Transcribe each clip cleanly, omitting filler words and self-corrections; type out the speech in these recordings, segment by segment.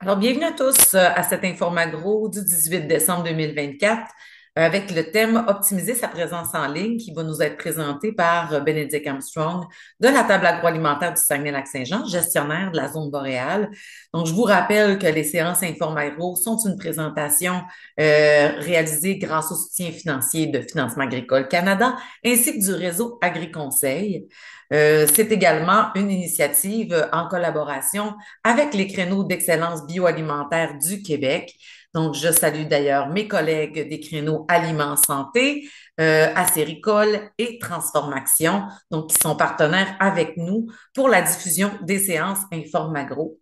Alors, bienvenue à tous à cet Informagro du 18 décembre 2024 avec le thème Optimiser sa présence en ligne qui va nous être présenté par Bénédicte Armstrong de la table agroalimentaire du Saguenay-Lac-Saint-Jean, gestionnaire de la zone boréale. Donc, je vous rappelle que les séances Informagro sont une présentation réalisée grâce au soutien financier de Financement agricole Canada ainsi que du réseau AgriConseil. C'est également une initiative en collaboration avec les créneaux d'excellence bioalimentaire du Québec. Donc, je salue d'ailleurs mes collègues des créneaux Aliments Santé, Acéricole et Transformation, donc qui sont partenaires avec nous pour la diffusion des séances Informagro.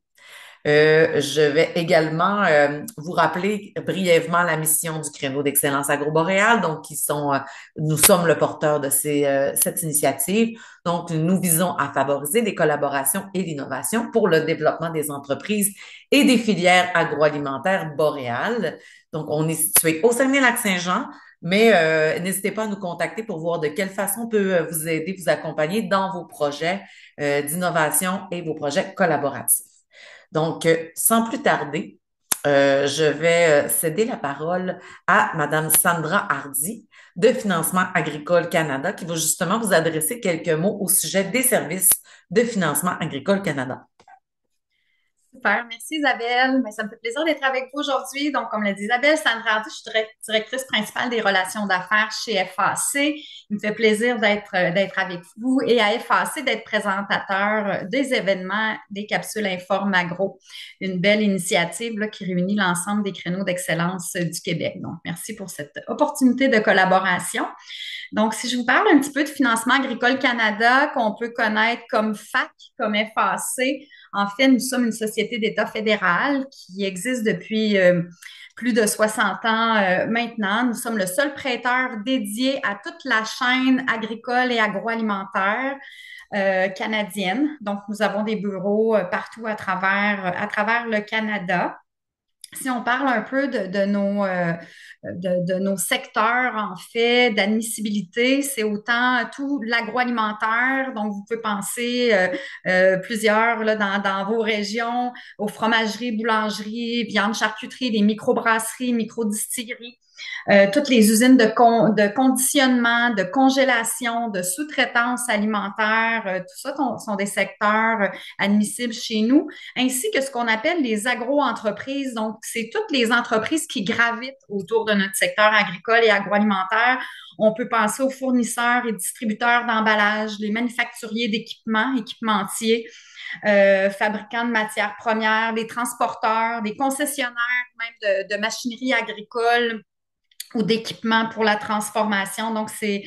Je vais également vous rappeler brièvement la mission du créneau d'excellence agroboréale. Donc, nous sommes le porteur de cette initiative. Donc, nous visons à favoriser les collaborations et l'innovation pour le développement des entreprises et des filières agroalimentaires boréales. Donc, on est situé au Saguenay-Lac-Saint-Jean, mais n'hésitez pas à nous contacter pour voir de quelle façon on peut vous aider, vous accompagner dans vos projets d'innovation et vos projets collaboratifs. Donc, sans plus tarder, je vais céder la parole à Madame Sandra Hardy de Financement agricole Canada qui va justement vous adresser quelques mots au sujet des services de Financement agricole Canada. Super, merci Isabelle. Ben, ça me fait plaisir d'être avec vous aujourd'hui. Donc, comme l'a dit Isabelle, Sandra Hardy, je suis directrice principale des relations d'affaires chez FAC. Il me fait plaisir d'être avec vous et à FAC d'être présentateur des événements des capsules Informe Agro. Une belle initiative là, qui réunit l'ensemble des créneaux d'excellence du Québec. Donc, merci pour cette opportunité de collaboration. Donc, si je vous parle un petit peu de Financement agricole Canada, qu'on peut connaître comme FAC, comme FAC, en fait, nous sommes une société d'État fédéral qui existe depuis plus de 60 ans maintenant. Nous sommes le seul prêteur dédié à toute la chaîne agricole et agroalimentaire canadienne. Donc, nous avons des bureaux partout à travers le Canada. Si on parle un peu de nos secteurs, en fait, d'admissibilité, c'est autant tout l'agroalimentaire, donc vous pouvez penser plusieurs là, dans vos régions, aux fromageries, boulangeries, viande, charcuterie, les microbrasseries, microdistilleries, toutes les usines de conditionnement, de congélation, de sous-traitance alimentaire, tout ça sont des secteurs admissibles chez nous, ainsi que ce qu'on appelle les agro-entreprises. Donc, c'est toutes les entreprises qui gravitent autour de notre secteur agricole et agroalimentaire. On peut penser aux fournisseurs et distributeurs d'emballage, les manufacturiers d'équipements, équipementiers, fabricants de matières premières, les transporteurs, des concessionnaires même de machinerie agricole ou d'équipements pour la transformation. Donc, c'est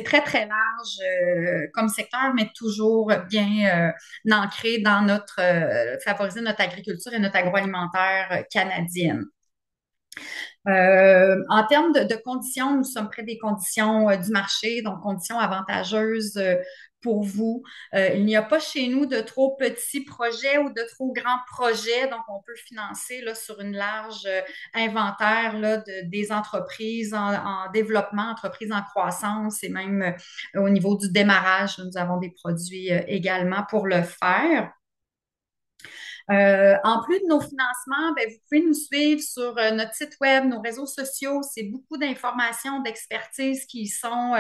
très, très large comme secteur, mais toujours bien ancré dans favoriser notre agriculture et notre agroalimentaire canadienne. En termes de conditions, nous sommes près des conditions du marché, donc conditions avantageuses pour vous. Il n'y a pas chez nous de trop petits projets ou de trop grands projets, donc on peut financer là, sur une large inventaire là, des entreprises en développement, entreprises en croissance et même au niveau du démarrage, nous avons des produits également pour le faire. En plus de nos financements, ben, vous pouvez nous suivre sur notre site web, nos réseaux sociaux. C'est beaucoup d'informations, d'expertises qui sont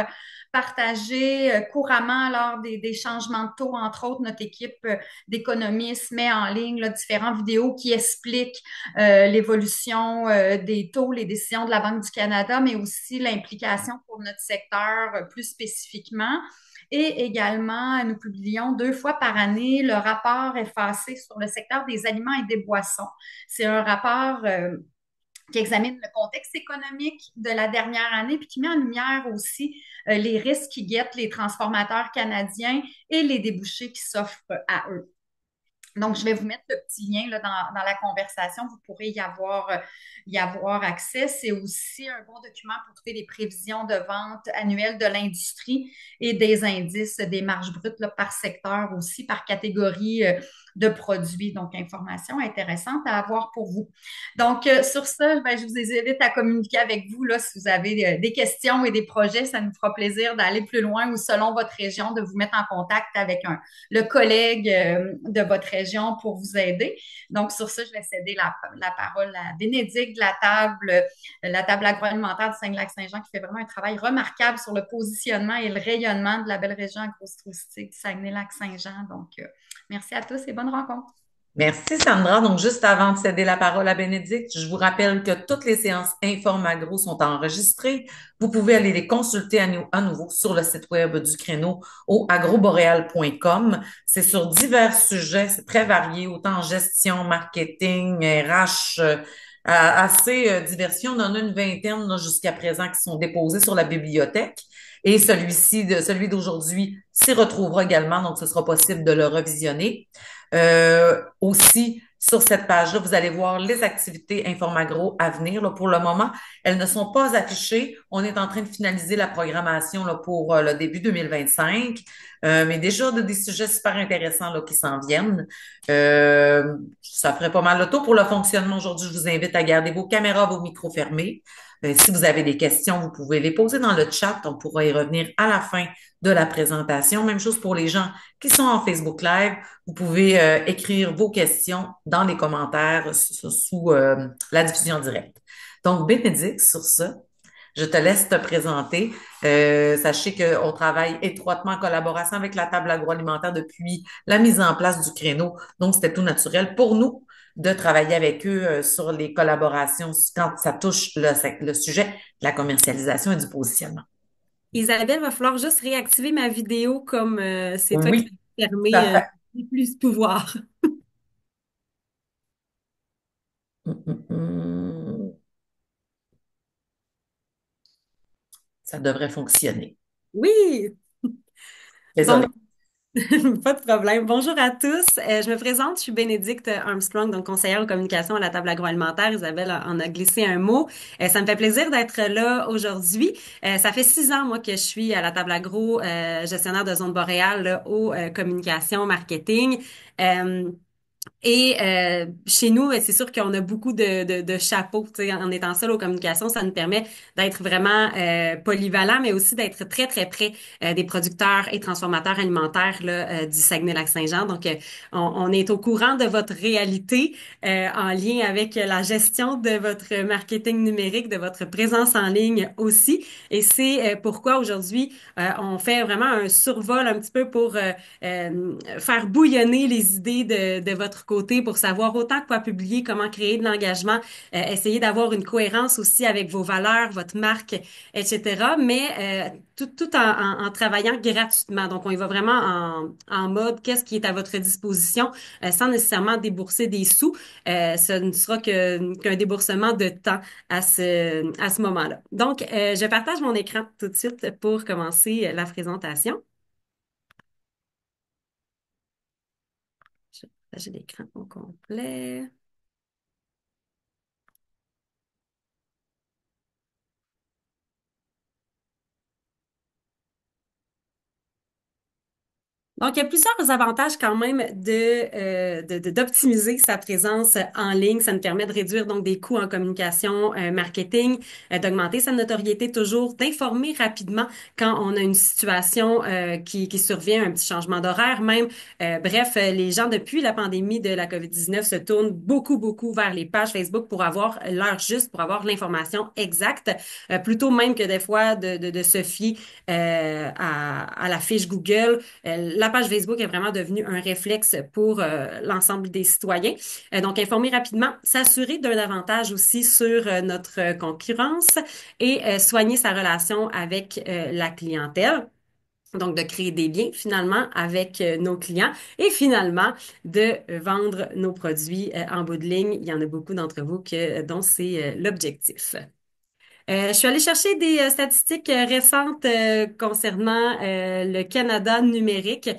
partagées couramment lors des changements de taux. Entre autres, notre équipe d'économistes met en ligne là, différentes vidéos qui expliquent l'évolution des taux, les décisions de la Banque du Canada, mais aussi l'implication pour notre secteur plus spécifiquement. Et également, nous publions 2 fois par année le rapport FAC sur le secteur des aliments et des boissons. C'est un rapport qui examine le contexte économique de la dernière année, puis qui met en lumière aussi les risques qui guettent les transformateurs canadiens et les débouchés qui s'offrent à eux. Donc, je vais vous mettre le petit lien là, dans la conversation. Vous pourrez y avoir accès. C'est aussi un bon document pour trouver les prévisions de vente annuelles de l'industrie et des indices des marges brutes là, par secteur aussi, par catégorie de produits. Donc, information intéressante à avoir pour vous. Donc, sur ça, ben, je vous invite à communiquer avec vous là, si vous avez des questions et des projets. Ça nous fera plaisir d'aller plus loin ou selon votre région, de vous mettre en contact avec le collègue de votre région région pour vous aider. Donc, sur ça, je vais céder la parole à Bénédicte de la table agroalimentaire du Saguenay-Lac-Saint-Jean, qui fait vraiment un travail remarquable sur le positionnement et le rayonnement de la belle région agro-touristique du Saguenay-Lac-Saint-Jean. Donc, merci à tous et bonne rencontre. Merci Sandra. Donc, juste avant de céder la parole à Bénédicte, je vous rappelle que toutes les séances Inform sont enregistrées. Vous pouvez aller les consulter à nouveau sur le site web du créneau au agroboreal.com. C'est sur divers sujets, c'est très varié, autant gestion, marketing, RH, assez diversifié. On en a une vingtaine là, jusqu'à présent qui sont déposés sur la bibliothèque. Et celui d'aujourd'hui s'y retrouvera également, donc ce sera possible de le revisionner. Aussi, sur cette page-là, vous allez voir les activités Informagro à venir. Là, pour le moment, elles ne sont pas affichées. On est en train de finaliser la programmation là, pour le début 2025, mais déjà des sujets super intéressants là, qui s'en viennent. Ça ferait pas mal le tour pour le fonctionnement aujourd'hui. Je vous invite à garder vos caméras, vos micros fermés. Si vous avez des questions, vous pouvez les poser dans le chat. On pourra y revenir à la fin de la présentation. Même chose pour les gens qui sont en Facebook Live. Vous pouvez écrire vos questions dans les commentaires sous la diffusion directe. Donc, Bénédicte, sur ça, je te laisse te présenter. Sachez qu'on travaille étroitement en collaboration avec la table agroalimentaire depuis la mise en place du créneau. Donc, c'était tout naturel pour nous de travailler avec eux sur les collaborations quand ça touche le sujet de la commercialisation et du positionnement. Isabelle, va falloir juste réactiver ma vidéo comme c'est toi qui Oui, l'as ça fermé, fait. plus de pouvoir. Hum, hum, hum. Ça devrait fonctionner. Oui, donc Désolée. pas de problème. Bonjour à tous. Je me présente, je suis Bénédicte Armstrong, donc conseillère en communication à la table agroalimentaire. Isabelle en a glissé un mot. Ça me fait plaisir d'être là aujourd'hui. Ça fait 6 ans, moi, que je suis à la table agro, gestionnaire de zone boréale là, aux communications, marketing. Chez nous, c'est sûr qu'on a beaucoup de chapeaux. Tu sais, en étant seul aux communications, ça nous permet d'être vraiment polyvalent, mais aussi d'être très, très près des producteurs et transformateurs alimentaires là, du Saguenay-Lac-Saint-Jean. Donc, on est au courant de votre réalité en lien avec la gestion de votre marketing numérique, de votre présence en ligne aussi. Et c'est pourquoi aujourd'hui, on fait vraiment un survol un petit peu pour faire bouillonner les idées de votre côté pour savoir autant quoi publier, comment créer de l'engagement, essayer d'avoir une cohérence aussi avec vos valeurs, votre marque, etc. Mais tout en travaillant gratuitement. Donc, on y va vraiment en mode qu'est-ce qui est à votre disposition sans nécessairement débourser des sous. Ce ne sera qu'un déboursement de temps à ce moment-là. Donc, je partage mon écran tout de suite pour commencer la présentation. Je vais partager l'écran au complet. Donc, il y a plusieurs avantages quand même d'optimiser sa présence en ligne. Ça nous permet de réduire donc des coûts en communication, marketing, d'augmenter sa notoriété toujours, d'informer rapidement quand on a une situation qui survient, un petit changement d'horaire même. Bref, les gens depuis la pandémie de la COVID-19 se tournent beaucoup, beaucoup vers les pages Facebook pour avoir l'heure juste, pour avoir l'information exacte, plutôt même que des fois de se fier à la fiche Google. La page Facebook est vraiment devenue un réflexe pour l'ensemble des citoyens. Donc, informer rapidement, s'assurer d'un avantage aussi sur notre concurrence et soigner sa relation avec la clientèle. Donc, de créer des liens finalement avec nos clients et finalement de vendre nos produits en bout de ligne. Il y en a beaucoup d'entre vous dont c'est l'objectif. Je suis allée chercher des statistiques récentes concernant le Canada numérique.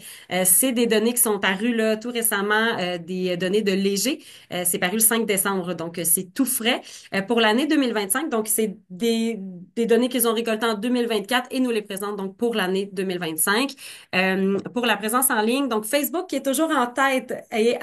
C'est des données qui sont parues là tout récemment, des données de Léger. C'est paru le 5 décembre, donc c'est tout frais pour l'année 2025. Donc c'est des données qu'ils ont récoltées en 2024 et nous les présentent donc pour l'année 2025. Pour la présence en ligne, donc Facebook qui est toujours en tête et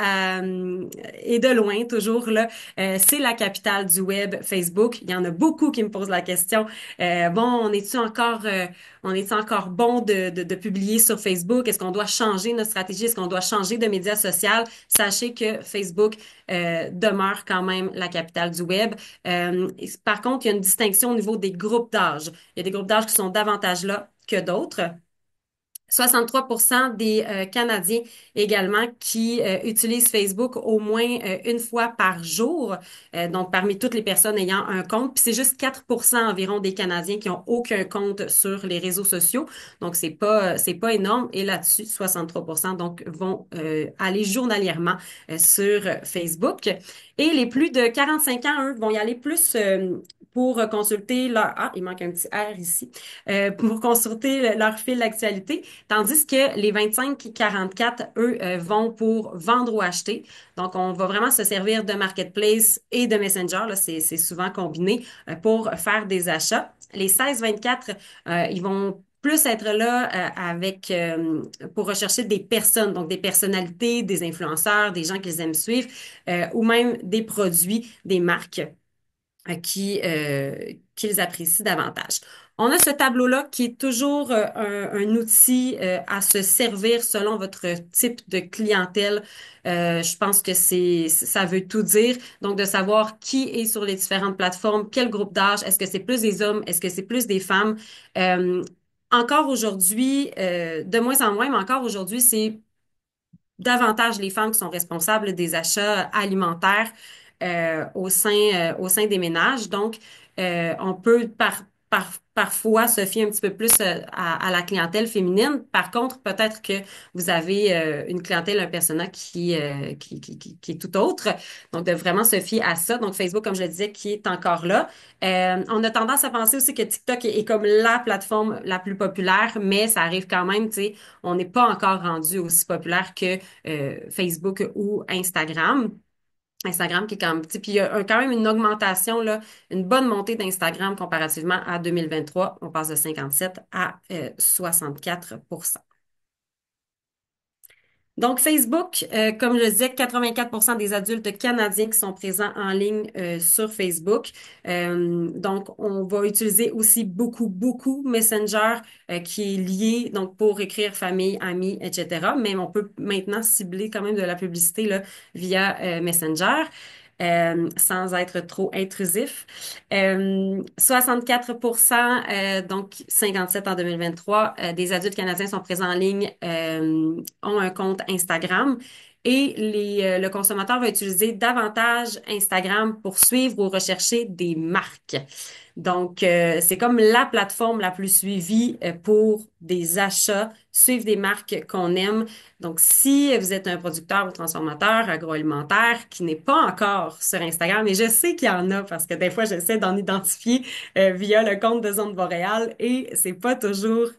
de loin toujours là. C'est la capitale du web, Facebook. Il y en a beaucoup qui me posent la la question, bon, on est-tu encore bon de publier sur Facebook? Est-ce qu'on doit changer notre stratégie? Est-ce qu'on doit changer de médias social? Sachez que Facebook demeure quand même la capitale du web. Par contre, il y a une distinction au niveau des groupes d'âge. Il y a des groupes d'âge qui sont davantage là que d'autres. 63% des Canadiens également qui utilisent Facebook au moins une fois par jour. Donc, parmi toutes les personnes ayant un compte. Puis c'est juste 4% environ des Canadiens qui ont aucun compte sur les réseaux sociaux. Donc, c'est pas énorme. Et là-dessus, 63% donc vont aller journalièrement sur Facebook. Et les plus de 45 ans, eux, vont y aller plus pour consulter leur... Ah, il manque un petit R ici. Pour consulter leur fil d'actualité. Tandis que les 25-44, eux, vont pour vendre ou acheter. Donc, on va vraiment se servir de Marketplace et de Messenger. Là, c'est souvent combiné pour faire des achats. Les 16-24, ils vont plus être là pour rechercher des personnes, donc des personnalités, des influenceurs, des gens qu'ils aiment suivre, ou même des produits, des marques qu'ils apprécient davantage. On a ce tableau-là qui est toujours un outil à se servir selon votre type de clientèle. Je pense que ça veut tout dire. Donc, de savoir qui est sur les différentes plateformes, quel groupe d'âge, est-ce que c'est plus des hommes, est-ce que c'est plus des femmes. Euh, Encore aujourd'hui, de moins en moins, mais encore aujourd'hui, c'est davantage les femmes qui sont responsables des achats alimentaires au sein des ménages. Donc, on peut parfois se fier un petit peu plus à la clientèle féminine. Par contre, peut-être que vous avez une clientèle, un persona qui est tout autre. Donc, de vraiment se fier à ça. Donc, Facebook, comme je le disais, qui est encore là. On a tendance à penser aussi que TikTok est comme la plateforme la plus populaire, mais ça arrive quand même, tu sais, on n'est pas encore rendu aussi populaire que Facebook ou Instagram. Instagram qui est quand même petit. Puis il y a quand même une augmentation, là, une bonne montée d'Instagram comparativement à 2023. On passe de 57 à 64%. Donc, Facebook, comme je le disais, 84% des adultes canadiens qui sont présents en ligne sur Facebook. Donc, on va utiliser aussi beaucoup Messenger qui est lié donc pour écrire famille, amis, etc. Mais on peut maintenant cibler quand même de la publicité là, via Messenger. Sans être trop intrusif. 64%, donc 57 en 2023, des adultes canadiens sont présents en ligne, ont un compte Instagram. Et le consommateur va utiliser davantage Instagram pour suivre ou rechercher des marques. Donc, c'est comme la plateforme la plus suivie pour des achats, suivre des marques qu'on aime. Donc, si vous êtes un producteur ou transformateur agroalimentaire qui n'est pas encore sur Instagram, et je sais qu'il y en a parce que des fois, j'essaie d'en identifier via le compte de Zone Boréal et c'est pas toujours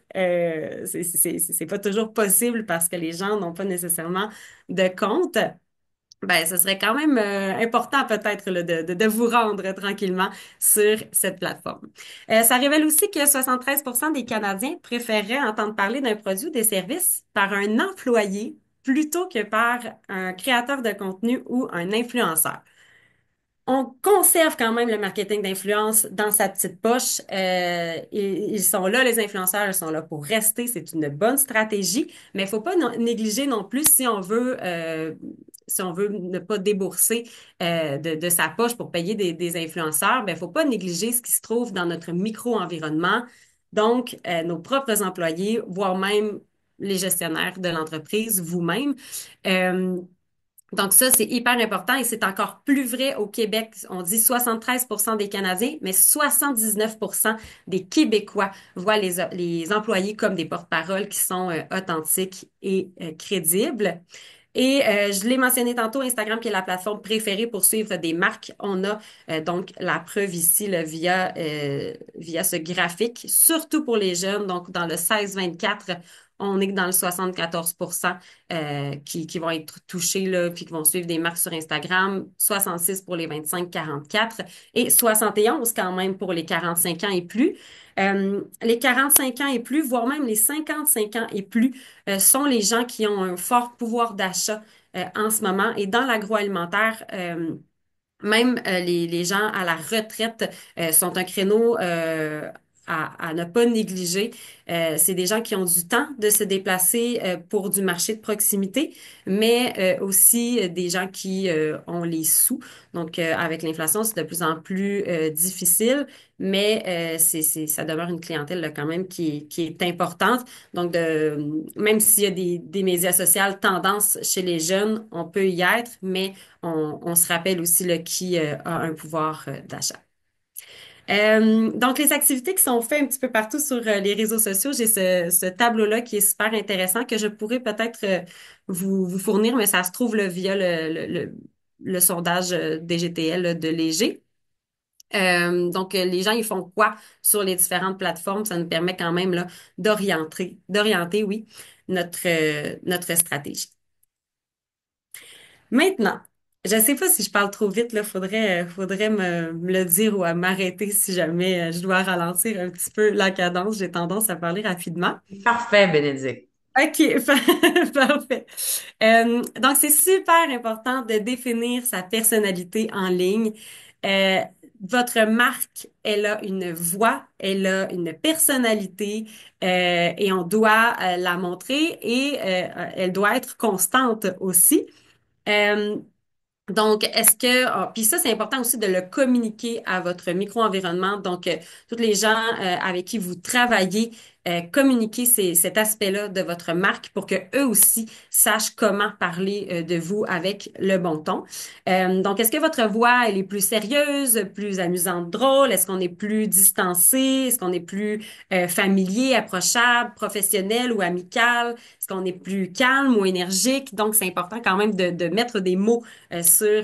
possible parce que les gens n'ont pas nécessairement de compte. Ben, ce serait quand même important peut-être là, de vous rendre tranquillement sur cette plateforme. Ça révèle aussi que 73% des Canadiens préféreraient entendre parler d'un produit ou des services par un employé plutôt que par un créateur de contenu ou un influenceur. On conserve quand même le marketing d'influence dans sa petite poche. Ils sont là, les influenceurs, ils sont là pour rester. C'est une bonne stratégie, mais il faut pas négliger non plus si on veut ne pas débourser de sa poche pour payer des influenceurs, ben faut pas négliger ce qui se trouve dans notre micro-environnement. Donc, nos propres employés, voire même les gestionnaires de l'entreprise, vous-même. Euh, donc ça, c'est hyper important et c'est encore plus vrai au Québec. On dit 73% des Canadiens, mais 79% des Québécois voient les employés comme des porte-paroles qui sont authentiques et crédibles. Et je l'ai mentionné tantôt, Instagram qui est la plateforme préférée pour suivre des marques. On a donc la preuve ici là, via ce graphique, surtout pour les jeunes. Donc dans le 16-24, on est dans le 74% qui vont être touchés là, puis qui vont suivre des marques sur Instagram, 66 pour les 25-44 et 71 quand même pour les 45 ans et plus. Les 45 ans et plus, voire même les 55 ans et plus, sont les gens qui ont un fort pouvoir d'achat en ce moment. Et dans l'agroalimentaire, Même les gens à la retraite sont un créneau à ne pas négliger. C'est des gens qui ont du temps de se déplacer pour du marché de proximité, mais aussi des gens qui ont les sous. Donc, avec l'inflation, c'est de plus en plus difficile, mais ça demeure une clientèle là, quand même qui est importante. Donc, même s'il y a des médias sociaux tendance chez les jeunes, on peut y être, mais on se rappelle aussi là, qui a un pouvoir d'achat. Donc, les activités qui sont faites un petit peu partout sur les réseaux sociaux, j'ai ce tableau-là qui est super intéressant que je pourrais peut-être vous fournir, mais ça se trouve là, via le sondage DGTL là, de Léger. Donc, les gens, ils font quoi sur les différentes plateformes? Ça nous permet quand même là, d'orienter, oui, notre stratégie. Maintenant, je sais pas si je parle trop vite, là, faudrait me le dire ou à m'arrêter si jamais je dois ralentir un petit peu la cadence. J'ai tendance à parler rapidement. Parfait, Bénédicte. OK, parfait. Donc, c'est super important de définir sa personnalité en ligne. Euh, Votre marque, elle a une voix, elle a une personnalité et on doit la montrer et elle doit être constante aussi. Euh, donc, est-ce que, puis ça, c'est important aussi de le communiquer à votre micro-environnement. Donc, tous les gens avec qui vous travaillez, communiquez cet aspect-là de votre marque pour que eux aussi sachent comment parler de vous avec le bon ton. Donc, est-ce que votre voix, elle est plus sérieuse, plus amusante, drôle? Est-ce qu'on est plus distancé? Est-ce qu'on est plus familier, approchable, professionnel ou amical? Est-ce qu'on est plus calme ou énergique? Donc, c'est important quand même de mettre des mots sur sur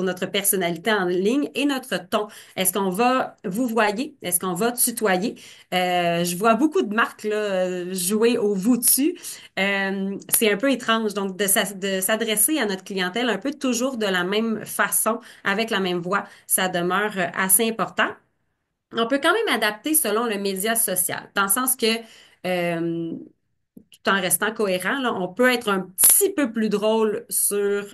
notre personnalité en ligne et notre ton. Est-ce qu'on va vous voyez? Est-ce qu'on va tutoyer? Je vois beaucoup de marques là, jouer au vous-tu. C'est un peu étrange, donc de s'adresser à notre clientèle un peu toujours de la même façon, avec la même voix, ça demeure assez important. On peut quand même adapter selon le média social, dans le sens que euh, tout en restant cohérent, là, on peut être un petit peu plus drôle sur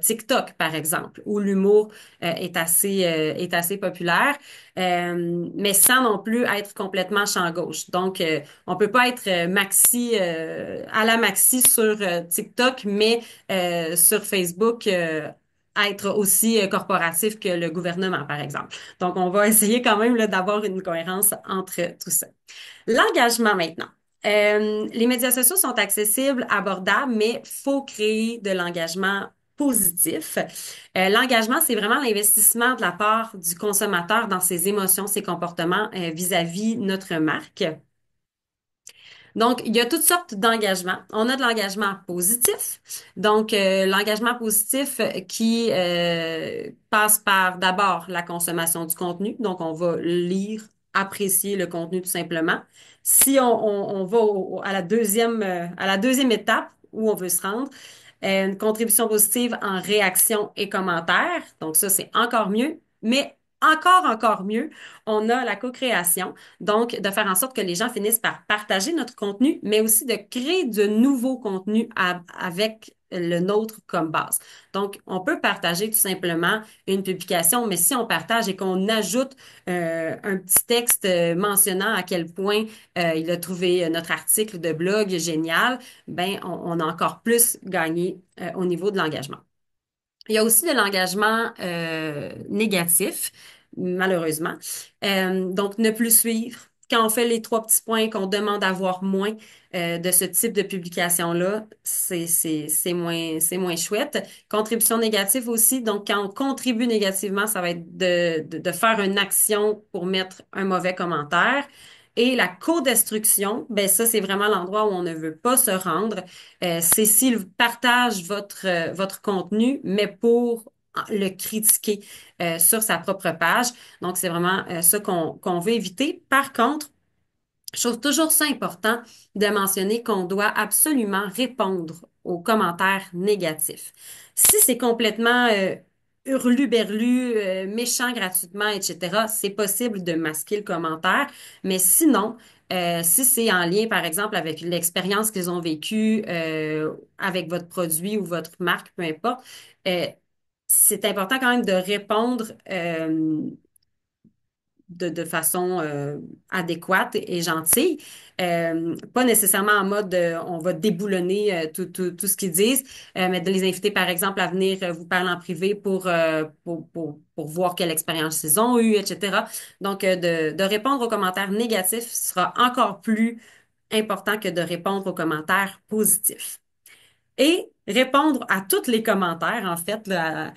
TikTok, par exemple, où l'humour est assez populaire, mais sans non plus être complètement champ gauche. Donc, on peut pas être à la maxi sur TikTok, mais sur Facebook. Être aussi corporatif que le gouvernement, par exemple. Donc, on va essayer quand même là, d'avoir une cohérence entre tout ça. L'engagement maintenant. Les médias sociaux sont accessibles, abordables, mais faut créer de l'engagement positif. L'engagement, c'est vraiment l'investissement de la part du consommateur dans ses émotions, ses comportements vis-à-vis notre marque. Donc, il y a toutes sortes d'engagements. On a de l'engagement positif. Donc, l'engagement positif qui passe par d'abord la consommation du contenu. Donc, on va lire, apprécier le contenu tout simplement. Si on va à la deuxième étape où on veut se rendre, une contribution positive en réaction et commentaires. Donc, ça, c'est encore mieux. Mais encore mieux, on a la co-création. Donc, de faire en sorte que les gens finissent par partager notre contenu, mais aussi de créer de nouveaux contenus avec le nôtre comme base. Donc, on peut partager tout simplement une publication, mais si on partage et qu'on ajoute un petit texte mentionnant à quel point il a trouvé notre article de blog génial, ben on a encore plus gagné au niveau de l'engagement. Il y a aussi de l'engagement négatif, malheureusement. Donc, ne plus suivre. Quand on fait les trois petits points, qu'on demande à voir moins de ce type de publication-là, c'est moins chouette. Contribution négative aussi. Donc, quand on contribue négativement, ça va être de faire une action pour mettre un mauvais commentaire. Et la co-destruction, ben ça, c'est vraiment l'endroit où on ne veut pas se rendre. C'est s'il partage votre contenu, mais pour le critiquer sur sa propre page. Donc, c'est vraiment ça qu'on veut éviter. Par contre, je trouve toujours ça important de mentionner qu'on doit absolument répondre aux commentaires négatifs. Si c'est complètement hurluberlu, méchant gratuitement, etc., c'est possible de masquer le commentaire. Mais sinon, si c'est en lien, par exemple, avec l'expérience qu'ils ont vécue avec votre produit ou votre marque, peu importe, euh, c'est important quand même de répondre de façon adéquate et gentille. Pas nécessairement en mode on va déboulonner tout ce qu'ils disent, mais de les inviter, par exemple, à venir vous parler en privé pour voir quelle expérience ils ont eue, etc. Donc, de répondre aux commentaires négatifs sera encore plus important que de répondre aux commentaires positifs. Et répondre à tous les commentaires, en fait, là,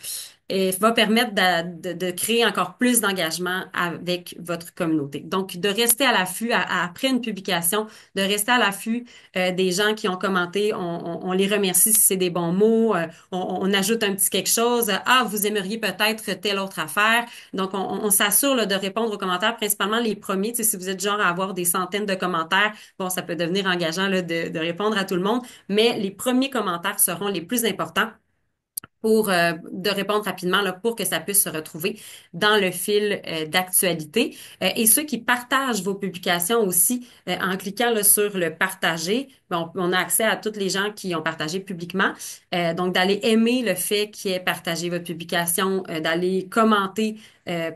et va permettre de créer encore plus d'engagement avec votre communauté. Donc, de rester à l'affût après une publication, de rester à l'affût des gens qui ont commenté. On les remercie si c'est des bons mots. On ajoute un petit quelque chose. Ah, vous aimeriez peut-être telle autre affaire. Donc, on s'assure là, de répondre aux commentaires, principalement les premiers. Tu sais, si vous êtes genre à avoir des centaines de commentaires, bon, ça peut devenir engageant là, de répondre à tout le monde, mais les premiers commentaires seront les plus importants pour de répondre rapidement là, pour que ça puisse se retrouver dans le fil d'actualité. Et ceux qui partagent vos publications aussi, en cliquant là, sur le partager, ben, on a accès à toutes les gens qui ont partagé publiquement. Donc, d'aller aimer le fait qu'ils aient partagé votre publication, d'aller commenter,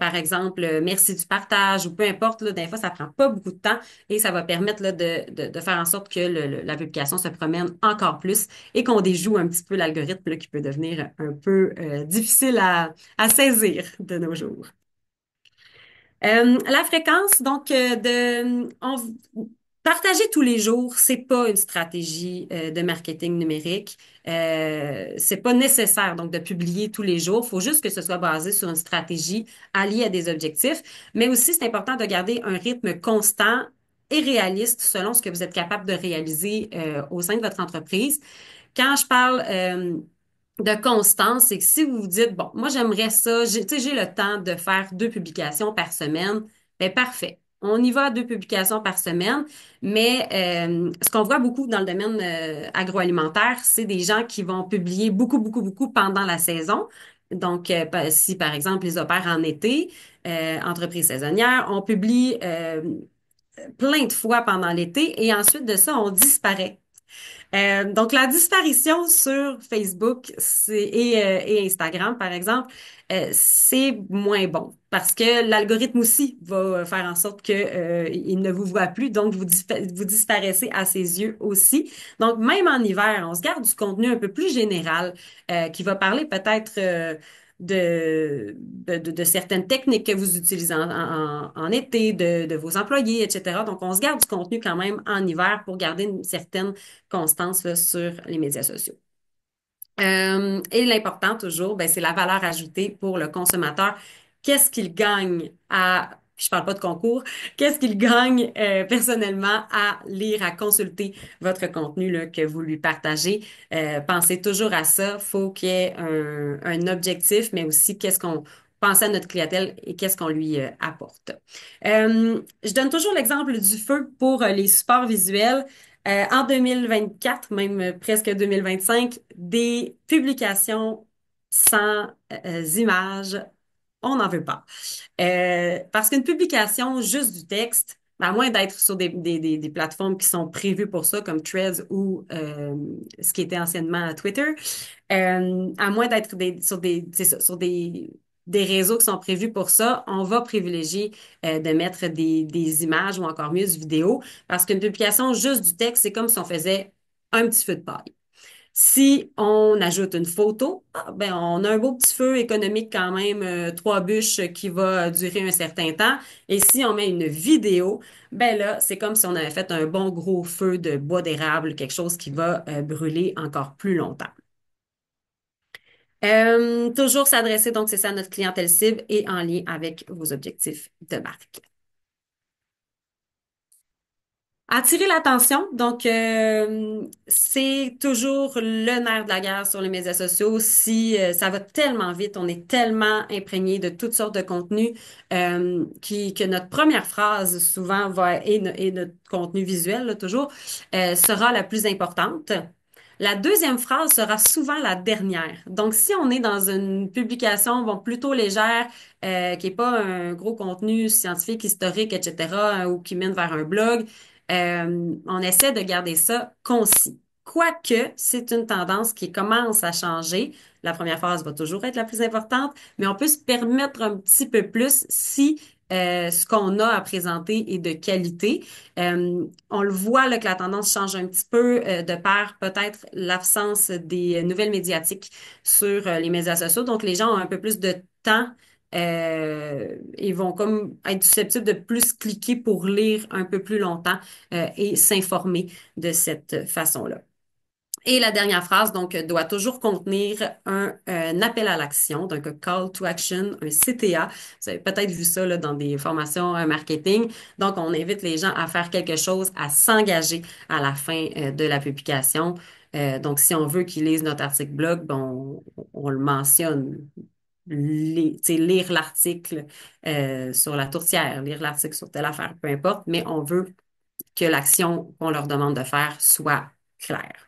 par exemple, merci du partage ou peu importe, là, des fois, ça prend pas beaucoup de temps et ça va permettre là, de faire en sorte que la publication se promène encore plus et qu'on déjoue un petit peu l'algorithme là, qui peut devenir un peu difficile à saisir de nos jours. La fréquence, donc, partager tous les jours, c'est pas une stratégie de marketing numérique. C'est pas nécessaire donc de publier tous les jours. Faut juste que ce soit basé sur une stratégie alliée à des objectifs. Mais aussi, c'est important de garder un rythme constant et réaliste selon ce que vous êtes capable de réaliser au sein de votre entreprise. Quand je parle de constance, c'est que si vous vous dites, bon, moi j'aimerais ça, tu sais, j'ai le temps de faire 2 publications par semaine, ben parfait. On y va à 2 publications par semaine, mais ce qu'on voit beaucoup dans le domaine agroalimentaire, c'est des gens qui vont publier beaucoup, beaucoup, beaucoup pendant la saison. Donc, si par exemple ils opèrent en été, entreprise saisonnière, on publie plein de fois pendant l'été et ensuite de ça, on disparaît. Donc, la disparition sur Facebook et Instagram, par exemple, c'est moins bon parce que l'algorithme aussi va faire en sorte que il ne vous voit plus, donc vous disparaissez à ses yeux aussi. Donc, même en hiver, on se garde du contenu un peu plus général qui va parler peut-être de certaines techniques que vous utilisez en été, de vos employés, etc. Donc, on se garde du contenu quand même en hiver pour garder une certaine constance là, sur les médias sociaux. Et l'important toujours, ben, c'est la valeur ajoutée pour le consommateur. Qu'est-ce qu'il gagne je parle pas de concours, qu'est-ce qu'il gagne personnellement à lire, à consulter votre contenu là, que vous lui partagez. Pensez toujours à ça. Faut qu'il y ait un objectif, mais aussi pense à notre clientèle et qu'est-ce qu'on lui apporte. Je donne toujours l'exemple du feu pour les supports visuels. En 2024, même presque 2025, des publications sans images, on n'en veut pas. Parce qu'une publication juste du texte, à moins d'être sur des plateformes qui sont prévues pour ça, comme Threads ou ce qui était anciennement Twitter, à moins d'être c'est ça, sur des réseaux qui sont prévus pour ça, on va privilégier de mettre des images ou encore mieux du vidéo, parce qu'une publication juste du texte, c'est comme si on faisait un petit feu de paille. Si on ajoute une photo, ben on a un beau petit feu économique quand même, 3 bûches qui va durer un certain temps. Et si on met une vidéo, ben là, c'est comme si on avait fait un bon gros feu de bois d'érable, quelque chose qui va brûler encore plus longtemps. Toujours s'adresser, donc c'est ça, à notre clientèle cible et en lien avec vos objectifs de marque. Attirer l'attention, donc c'est toujours le nerf de la guerre sur les médias sociaux. Si ça va tellement vite, on est tellement imprégné de toutes sortes de contenus que notre première phrase souvent et notre contenu visuel là, toujours sera la plus importante. La deuxième phrase sera souvent la dernière. Donc, si on est dans une publication bon, plutôt légère, qui est pas un gros contenu scientifique, historique, etc., ou qui mène vers un blog, on essaie de garder ça concis. Quoique, c'est une tendance qui commence à changer. La première phrase va toujours être la plus importante, mais on peut se permettre un petit peu plus si ce qu'on a à présenter est de qualité. On le voit là, que la tendance change un petit peu de par peut-être l'absence des nouvelles médiatiques sur les médias sociaux. Donc, les gens ont un peu plus de temps et vont comme être susceptibles de plus cliquer pour lire un peu plus longtemps et s'informer de cette façon-là. Et la dernière phrase, donc, doit toujours contenir un appel à l'action, donc un call to action, un CTA. Vous avez peut-être vu ça là, dans des formations marketing. Donc, on invite les gens à faire quelque chose, à s'engager à la fin de la publication. Donc, si on veut qu'ils lisent notre article blog, bon, on le mentionne. Lire l'article sur la tourtière, lire l'article sur telle affaire, peu importe, mais on veut que l'action qu'on leur demande de faire soit claire.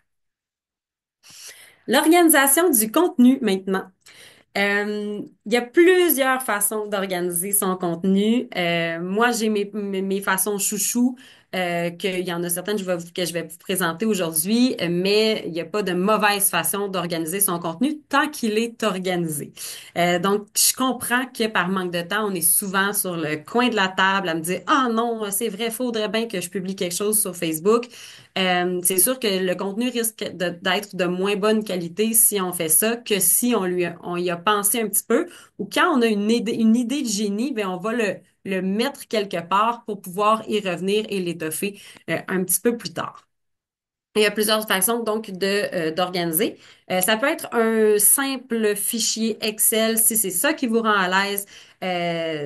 L'organisation du contenu maintenant. Il y a plusieurs façons d'organiser son contenu. Moi, j'ai mes façons chouchou, qu'il y en a certaines que je vais vous présenter aujourd'hui, mais il n'y a pas de mauvaise façon d'organiser son contenu tant qu'il est organisé. Donc, je comprends que par manque de temps, on est souvent sur le coin de la table à me dire, ah non, c'est vrai, faudrait bien que je publie quelque chose sur Facebook. C'est sûr que le contenu risque d'être de moins bonne qualité si on fait ça que si on y a pensé un petit peu ou quand on a une idée de génie, ben on va le mettre quelque part pour pouvoir y revenir et l'étoffer un petit peu plus tard. Il y a plusieurs façons donc d'organiser. Ça peut être un simple fichier Excel si c'est ça qui vous rend à l'aise.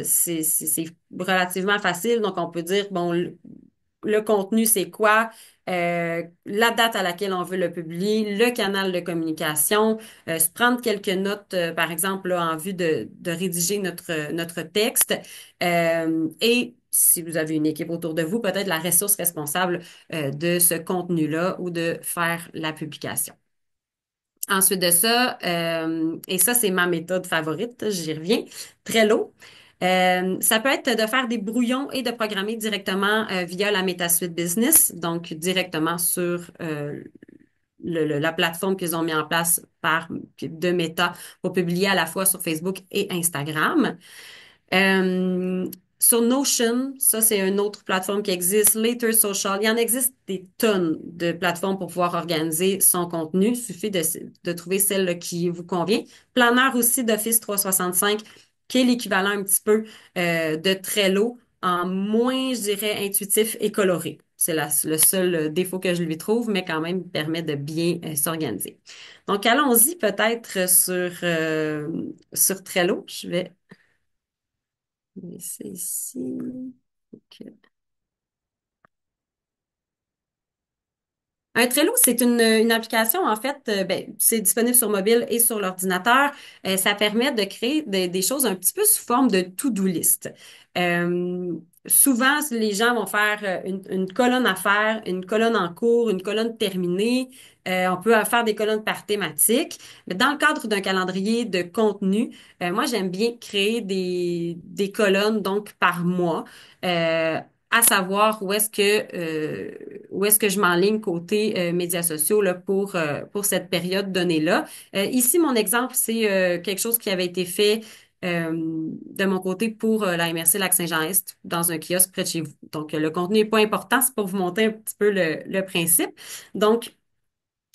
C'est relativement facile. Donc on peut dire bon le contenu, c'est quoi, la date à laquelle on veut le publier, le canal de communication, se prendre quelques notes, par exemple, là, en vue de rédiger notre texte. Et si vous avez une équipe autour de vous, peut-être la ressource responsable de ce contenu-là ou de faire la publication. Ensuite de ça, et ça, c'est ma méthode favorite, j'y reviens, Trello. Ça peut être de faire des brouillons et de programmer directement via la MetaSuite Business, donc directement sur la plateforme qu'ils ont mis en place de Meta pour publier à la fois sur Facebook et Instagram. Euh, sur Notion, ça c'est une autre plateforme qui existe. Later Social, il y en existe des tonnes de plateformes pour pouvoir organiser son contenu. Il suffit de trouver celle qui vous convient. Planeur aussi d'Office 365, qui est l'équivalent un petit peu de Trello, en moins, je dirais, intuitif et coloré. C'est le seul défaut que je lui trouve, mais quand même permet de bien s'organiser. Donc, allons-y peut-être sur Trello. Je vais laisser ici. Ok. Un Trello, c'est une application, en fait, ben, c'est disponible sur mobile et sur l'ordinateur. Ça permet de créer des choses un petit peu sous forme de to-do list. Euh, Souvent, les gens vont faire une colonne à faire, une colonne en cours, une colonne terminée. On peut faire des colonnes par thématique. Mais dans le cadre d'un calendrier de contenu, moi, j'aime bien créer des colonnes, donc par mois. À savoir où est-ce que je m'enligne côté médias sociaux là, pour cette période donnée-là. Ici, mon exemple, c'est quelque chose qui avait été fait de mon côté pour la MRC Lac-Saint-Jean-Est dans un kiosque près de chez vous. Donc, le contenu n'est pas important, c'est pour vous montrer un petit peu le principe. Donc,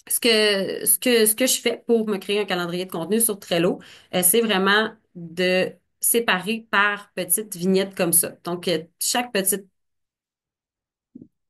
ce que je fais pour me créer un calendrier de contenu sur Trello, c'est vraiment de séparer par petites vignettes comme ça. Donc, chaque petite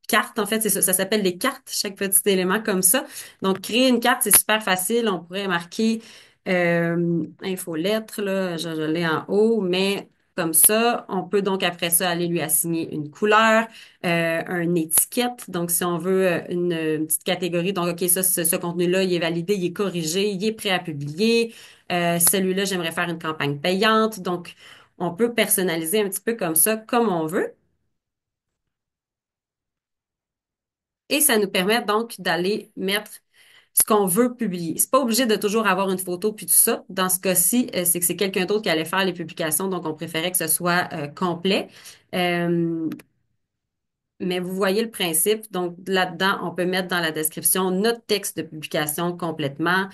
carte, en fait, c'est ça, ça s'appelle des cartes, chaque petit élément comme ça. Donc, créer une carte, c'est super facile. On pourrait marquer infolettre, là, je l'ai en haut, mais comme ça, on peut donc après ça aller lui assigner une couleur, une étiquette. Donc, si on veut une petite catégorie, donc, OK, ça, ce contenu-là, il est validé, il est corrigé, il est prêt à publier. Celui-là, j'aimerais faire une campagne payante. Donc, on peut personnaliser un petit peu comme ça, comme on veut. Et ça nous permet donc d'aller mettre ce qu'on veut publier. C'est pas obligé de toujours avoir une photo puis tout ça. Dans ce cas-ci, c'est que c'est quelqu'un d'autre qui allait faire les publications, donc on préférait que ce soit complet. Euh, mais vous voyez le principe. Donc, là-dedans, on peut mettre dans la description notre texte de publication complètement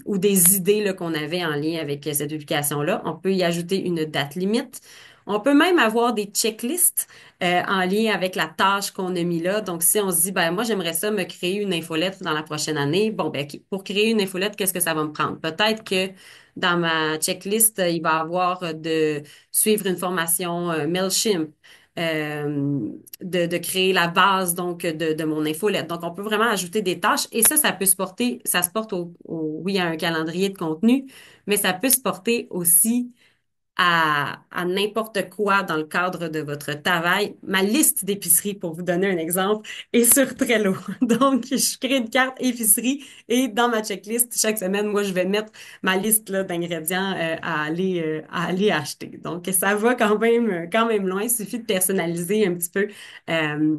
ou des idées là, qu'on avait en lien avec cette publication-là. On peut y ajouter une date limite. On peut même avoir des checklists en lien avec la tâche qu'on a mis là. Donc, si on se dit, ben moi, j'aimerais ça me créer une infolettre dans la prochaine année. Bon, ben, pour créer une infolettre, qu'est-ce que ça va me prendre? Peut-être que dans ma checklist, il va y avoir de suivre une formation Mailchimp, euh, de créer la base donc de mon infolette. Donc, on peut vraiment ajouter des tâches et ça peut se porter, ça se porte oui, à un calendrier de contenu, mais ça peut se porter aussi à n'importe quoi dans le cadre de votre travail. Ma liste d'épicerie, pour vous donner un exemple, est sur Trello. Donc, je crée une carte épicerie et dans ma checklist, chaque semaine, moi, je vais mettre ma liste là, d'ingrédients à aller acheter. Donc, ça va quand même loin. Il suffit de personnaliser un petit peu. euh,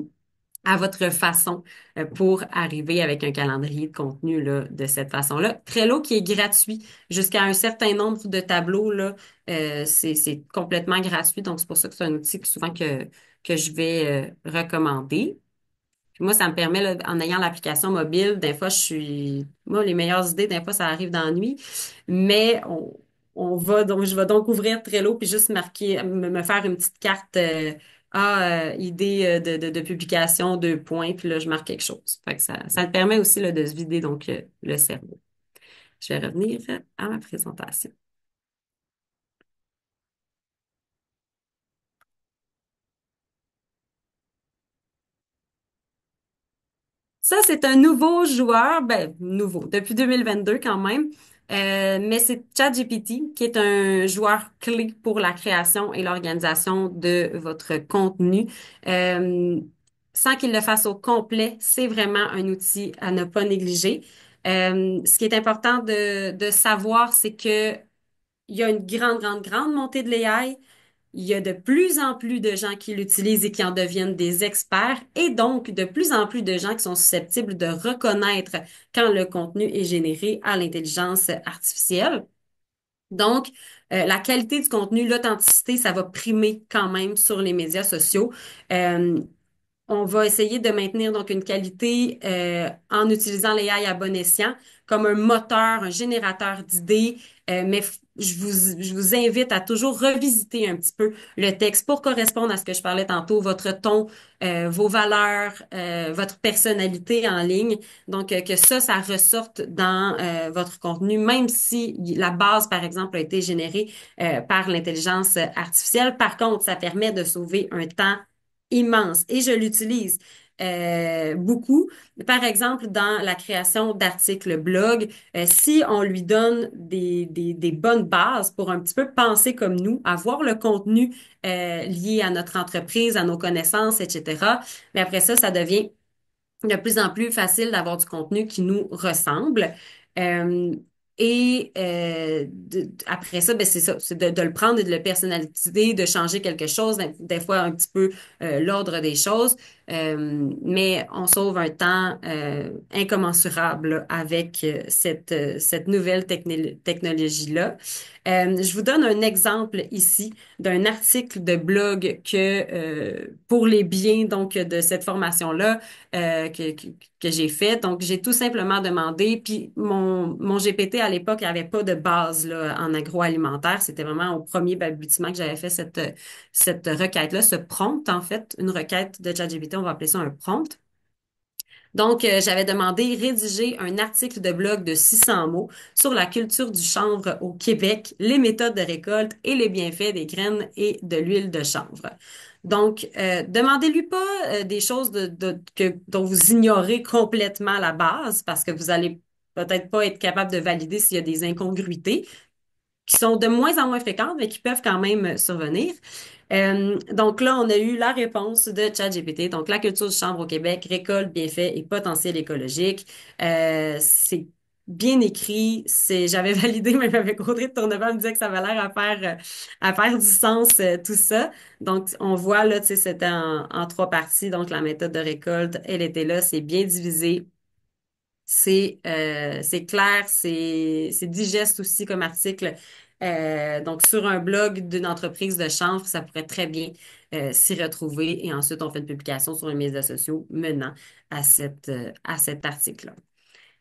à votre façon pour arriver avec un calendrier de contenu là, de cette façon-là. Trello qui est gratuit jusqu'à un certain nombre de tableaux là, c'est complètement gratuit, donc c'est pour ça que c'est un outil que souvent que je vais recommander. Puis moi, ça me permet, là, en ayant l'application mobile, des fois, moi, les meilleures idées, des fois, ça arrive dans la nuit, mais je vais donc ouvrir Trello puis juste marquer, me faire une petite carte, idée de publication, 2 points, puis là, je marque quelque chose. Fait que ça me permet aussi, là, de se vider, donc, le cerveau. Je vais revenir à ma présentation. Ça, c'est un nouveau joueur, ben nouveau, depuis 2022 quand même, mais c'est ChatGPT qui est un joueur clé pour la création et l'organisation de votre contenu. Euh, Sans qu'il le fasse au complet, c'est vraiment un outil à ne pas négliger. Ce qui est important de savoir, c'est que il y a une grande montée de l'AI. Il y a de plus en plus de gens qui l'utilisent et qui en deviennent des experts et donc de plus en plus de gens qui sont susceptibles de reconnaître quand le contenu est généré à l'intelligence artificielle. Donc, la qualité du contenu, l'authenticité, ça va primer quand même sur les médias sociaux. Euh, on va essayer de maintenir donc une qualité en utilisant l'AI à bon escient comme un moteur, un générateur d'idées, je vous invite à toujours revisiter un petit peu le texte pour correspondre à ce que je parlais tantôt, votre ton, vos valeurs, votre personnalité en ligne. Donc, que ça ressorte dans votre contenu, même si la base, par exemple, a été générée par l'intelligence artificielle. Par contre, ça permet de sauver un temps immense et je l'utilise beaucoup. Par exemple, dans la création d'articles blog, si on lui donne des bonnes bases pour un petit peu penser comme nous, avoir le contenu lié à notre entreprise, à nos connaissances, etc., mais après ça, ça devient de plus en plus facile d'avoir du contenu qui nous ressemble. Euh, Après ça, ben c'est ça, c'est de le prendre et de le personnaliser, de changer quelque chose, des fois un petit peu l'ordre des choses, mais on sauve un temps incommensurable avec cette nouvelle technologie-là. Je vous donne un exemple ici d'un article de blog pour les biens donc de cette formation-là que j'ai fait. Donc, j'ai tout simplement demandé, puis mon GPT à l'époque, il n'y avait pas de base là, en agroalimentaire. C'était vraiment au premier balbutiement que j'avais fait cette requête-là, ce prompt en fait, une requête de ChatGPT, on va appeler ça un prompt. Donc, j'avais demandé rédiger un article de blog de 600 mots sur la culture du chanvre au Québec, les méthodes de récolte et les bienfaits des graines et de l'huile de chanvre. Donc, demandez-lui pas des choses dont vous ignorez complètement la base parce que vous allez peut-être pas être capable de valider s'il y a des incongruités qui sont de moins en moins fréquentes, mais qui peuvent quand même survenir. Donc là, on a eu la réponse de ChatGPT. Donc, la culture du chanvre au Québec, récolte, bienfaits et potentiel écologique. C'est bien écrit. J'avais validé même avec Audrey de Tourneval, me disait que ça avait l'air à faire du sens, tout ça. Donc, on voit là, tu sais, c'était en 3 parties. Donc, la méthode de récolte, elle était là. C'est bien divisé. C'est clair, c'est digeste aussi comme article. Donc, sur un blog d'une entreprise de chanvre, ça pourrait très bien s'y retrouver. Et ensuite, on fait une publication sur les médias sociaux menant à cet article-là.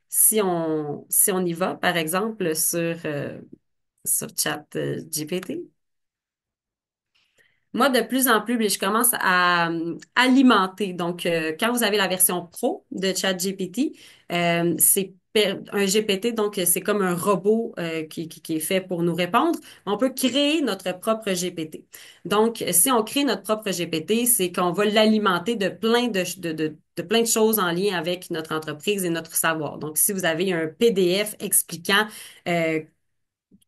Si on y va, par exemple, sur GPT. Moi, de plus en plus, je commence à alimenter. Donc, quand vous avez la version pro de ChatGPT, un GPT, donc c'est comme un robot qui est fait pour nous répondre. On peut créer notre propre GPT. Donc, si on crée notre propre GPT, c'est qu'on va l'alimenter de plein de plein de choses en lien avec notre entreprise et notre savoir. Donc, si vous avez un PDF expliquant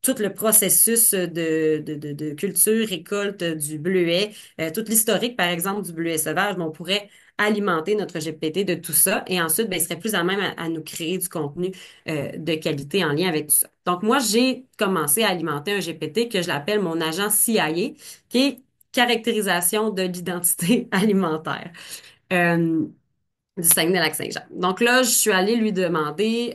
tout le processus de culture, récolte du bleuet, tout l'historique, par exemple, du bleuet sauvage, ben, on pourrait alimenter notre GPT de tout ça et ensuite, ben, il serait plus à même à nous créer du contenu de qualité en lien avec tout ça. Donc, moi, j'ai commencé à alimenter un GPT que je l'appelle mon agent CIA, qui est caractérisation de l'identité alimentaire. Euh, du Saguenay-Lac-Saint-Jean. Donc là, je suis allée lui demander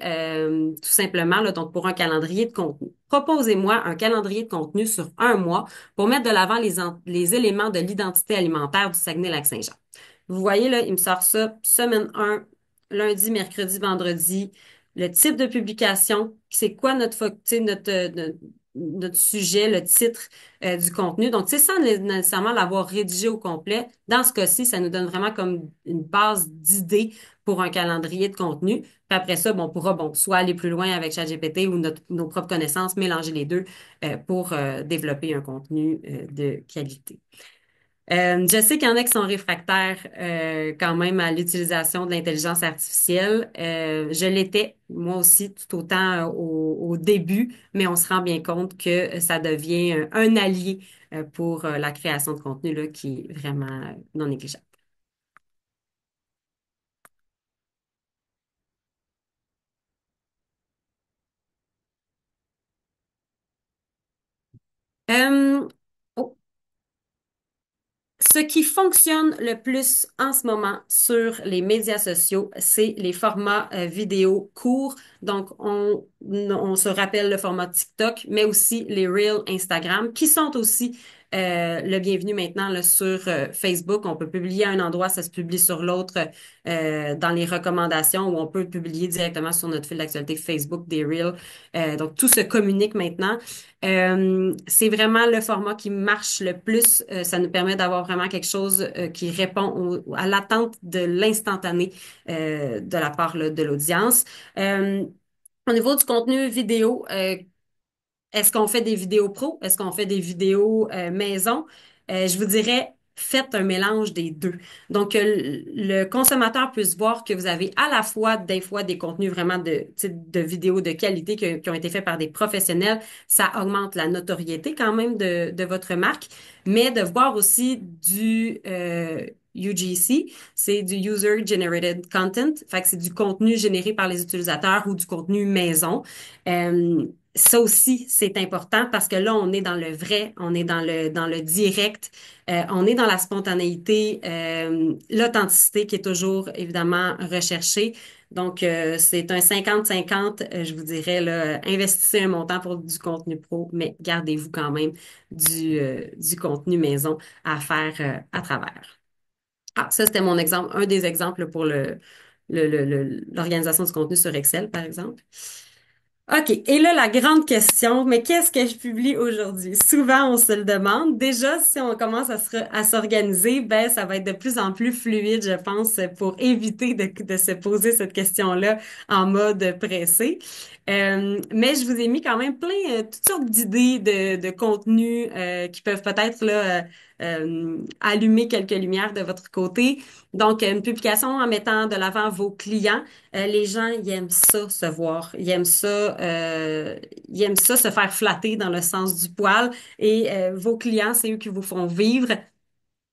tout simplement, là, donc pour un calendrier de contenu. Proposez-moi un calendrier de contenu sur un mois pour mettre de l'avant les éléments de l'identité alimentaire du Saguenay-Lac-Saint-Jean. Vous voyez là, il me sort ça, semaine 1, lundi, mercredi, vendredi, le type de publication, c'est quoi tu sais, notre sujet, le titre du contenu. Donc, tu sais, sans nécessairement l'avoir rédigé au complet, dans ce cas-ci, ça nous donne vraiment comme une base d'idées pour un calendrier de contenu. Puis après ça, bon, on pourra, bon, soit aller plus loin avec ChatGPT ou nos propres connaissances, mélanger les deux pour développer un contenu de qualité. Je sais qu'il y en a qui sont réfractaires quand même à l'utilisation de l'intelligence artificielle. Je l'étais, moi aussi, tout autant au début, mais on se rend bien compte que ça devient un allié pour la création de contenu là, qui est vraiment non négligeable. Euh, Ce qui fonctionne le plus en ce moment sur les médias sociaux, c'est les formats vidéo courts. Donc, on se rappelle le format TikTok, mais aussi les Reels Instagram, qui sont aussi le bienvenu maintenant là, sur Facebook. On peut publier à un endroit, ça se publie sur l'autre dans les recommandations, ou on peut publier directement sur notre fil d'actualité Facebook des Reels. Donc, tout se communique maintenant. C'est vraiment le format qui marche le plus. Ça nous permet d'avoir vraiment quelque chose qui répond à l'attente de l'instantané de la part là, de l'audience. Euh, Au niveau du contenu vidéo, est-ce qu'on fait des vidéos pro? Est-ce qu'on fait des vidéos maison? Je vous dirais, faites un mélange des deux. Donc, le consommateur puisse voir que vous avez à la fois des fois des contenus vraiment tu sais, de vidéos de qualité qui ont été faits par des professionnels. Ça augmente la notoriété quand même de votre marque, mais de voir aussi du UGC, c'est du User Generated Content. Fait que c'est du contenu généré par les utilisateurs ou du contenu maison. Ça aussi, c'est important parce que là, on est dans le vrai, on est dans le direct, on est dans la spontanéité, l'authenticité qui est toujours évidemment recherchée. Donc, c'est un 50-50, je vous dirais, là, investissez un montant pour du contenu pro, mais gardez-vous quand même du contenu maison à faire à travers. Ah, ça, c'était mon exemple, un des exemples pour l'organisation du contenu sur Excel, par exemple. OK. Et là, la grande question, mais qu'est-ce que je publie aujourd'hui? Souvent, on se le demande. Déjà, si on commence à s'organiser, ben, ça va être de plus en plus fluide, je pense, pour éviter de se poser cette question-là en mode pressé. Mais je vous ai mis quand même plein, toutes sortes d'idées de contenus qui peuvent peut-être là, allumer quelques lumières de votre côté. Donc, une publication en mettant de l'avant vos clients. Les gens, ils aiment ça se voir. Ils aiment ça se faire flatter dans le sens du poil. Et vos clients, c'est eux qui vous font vivre.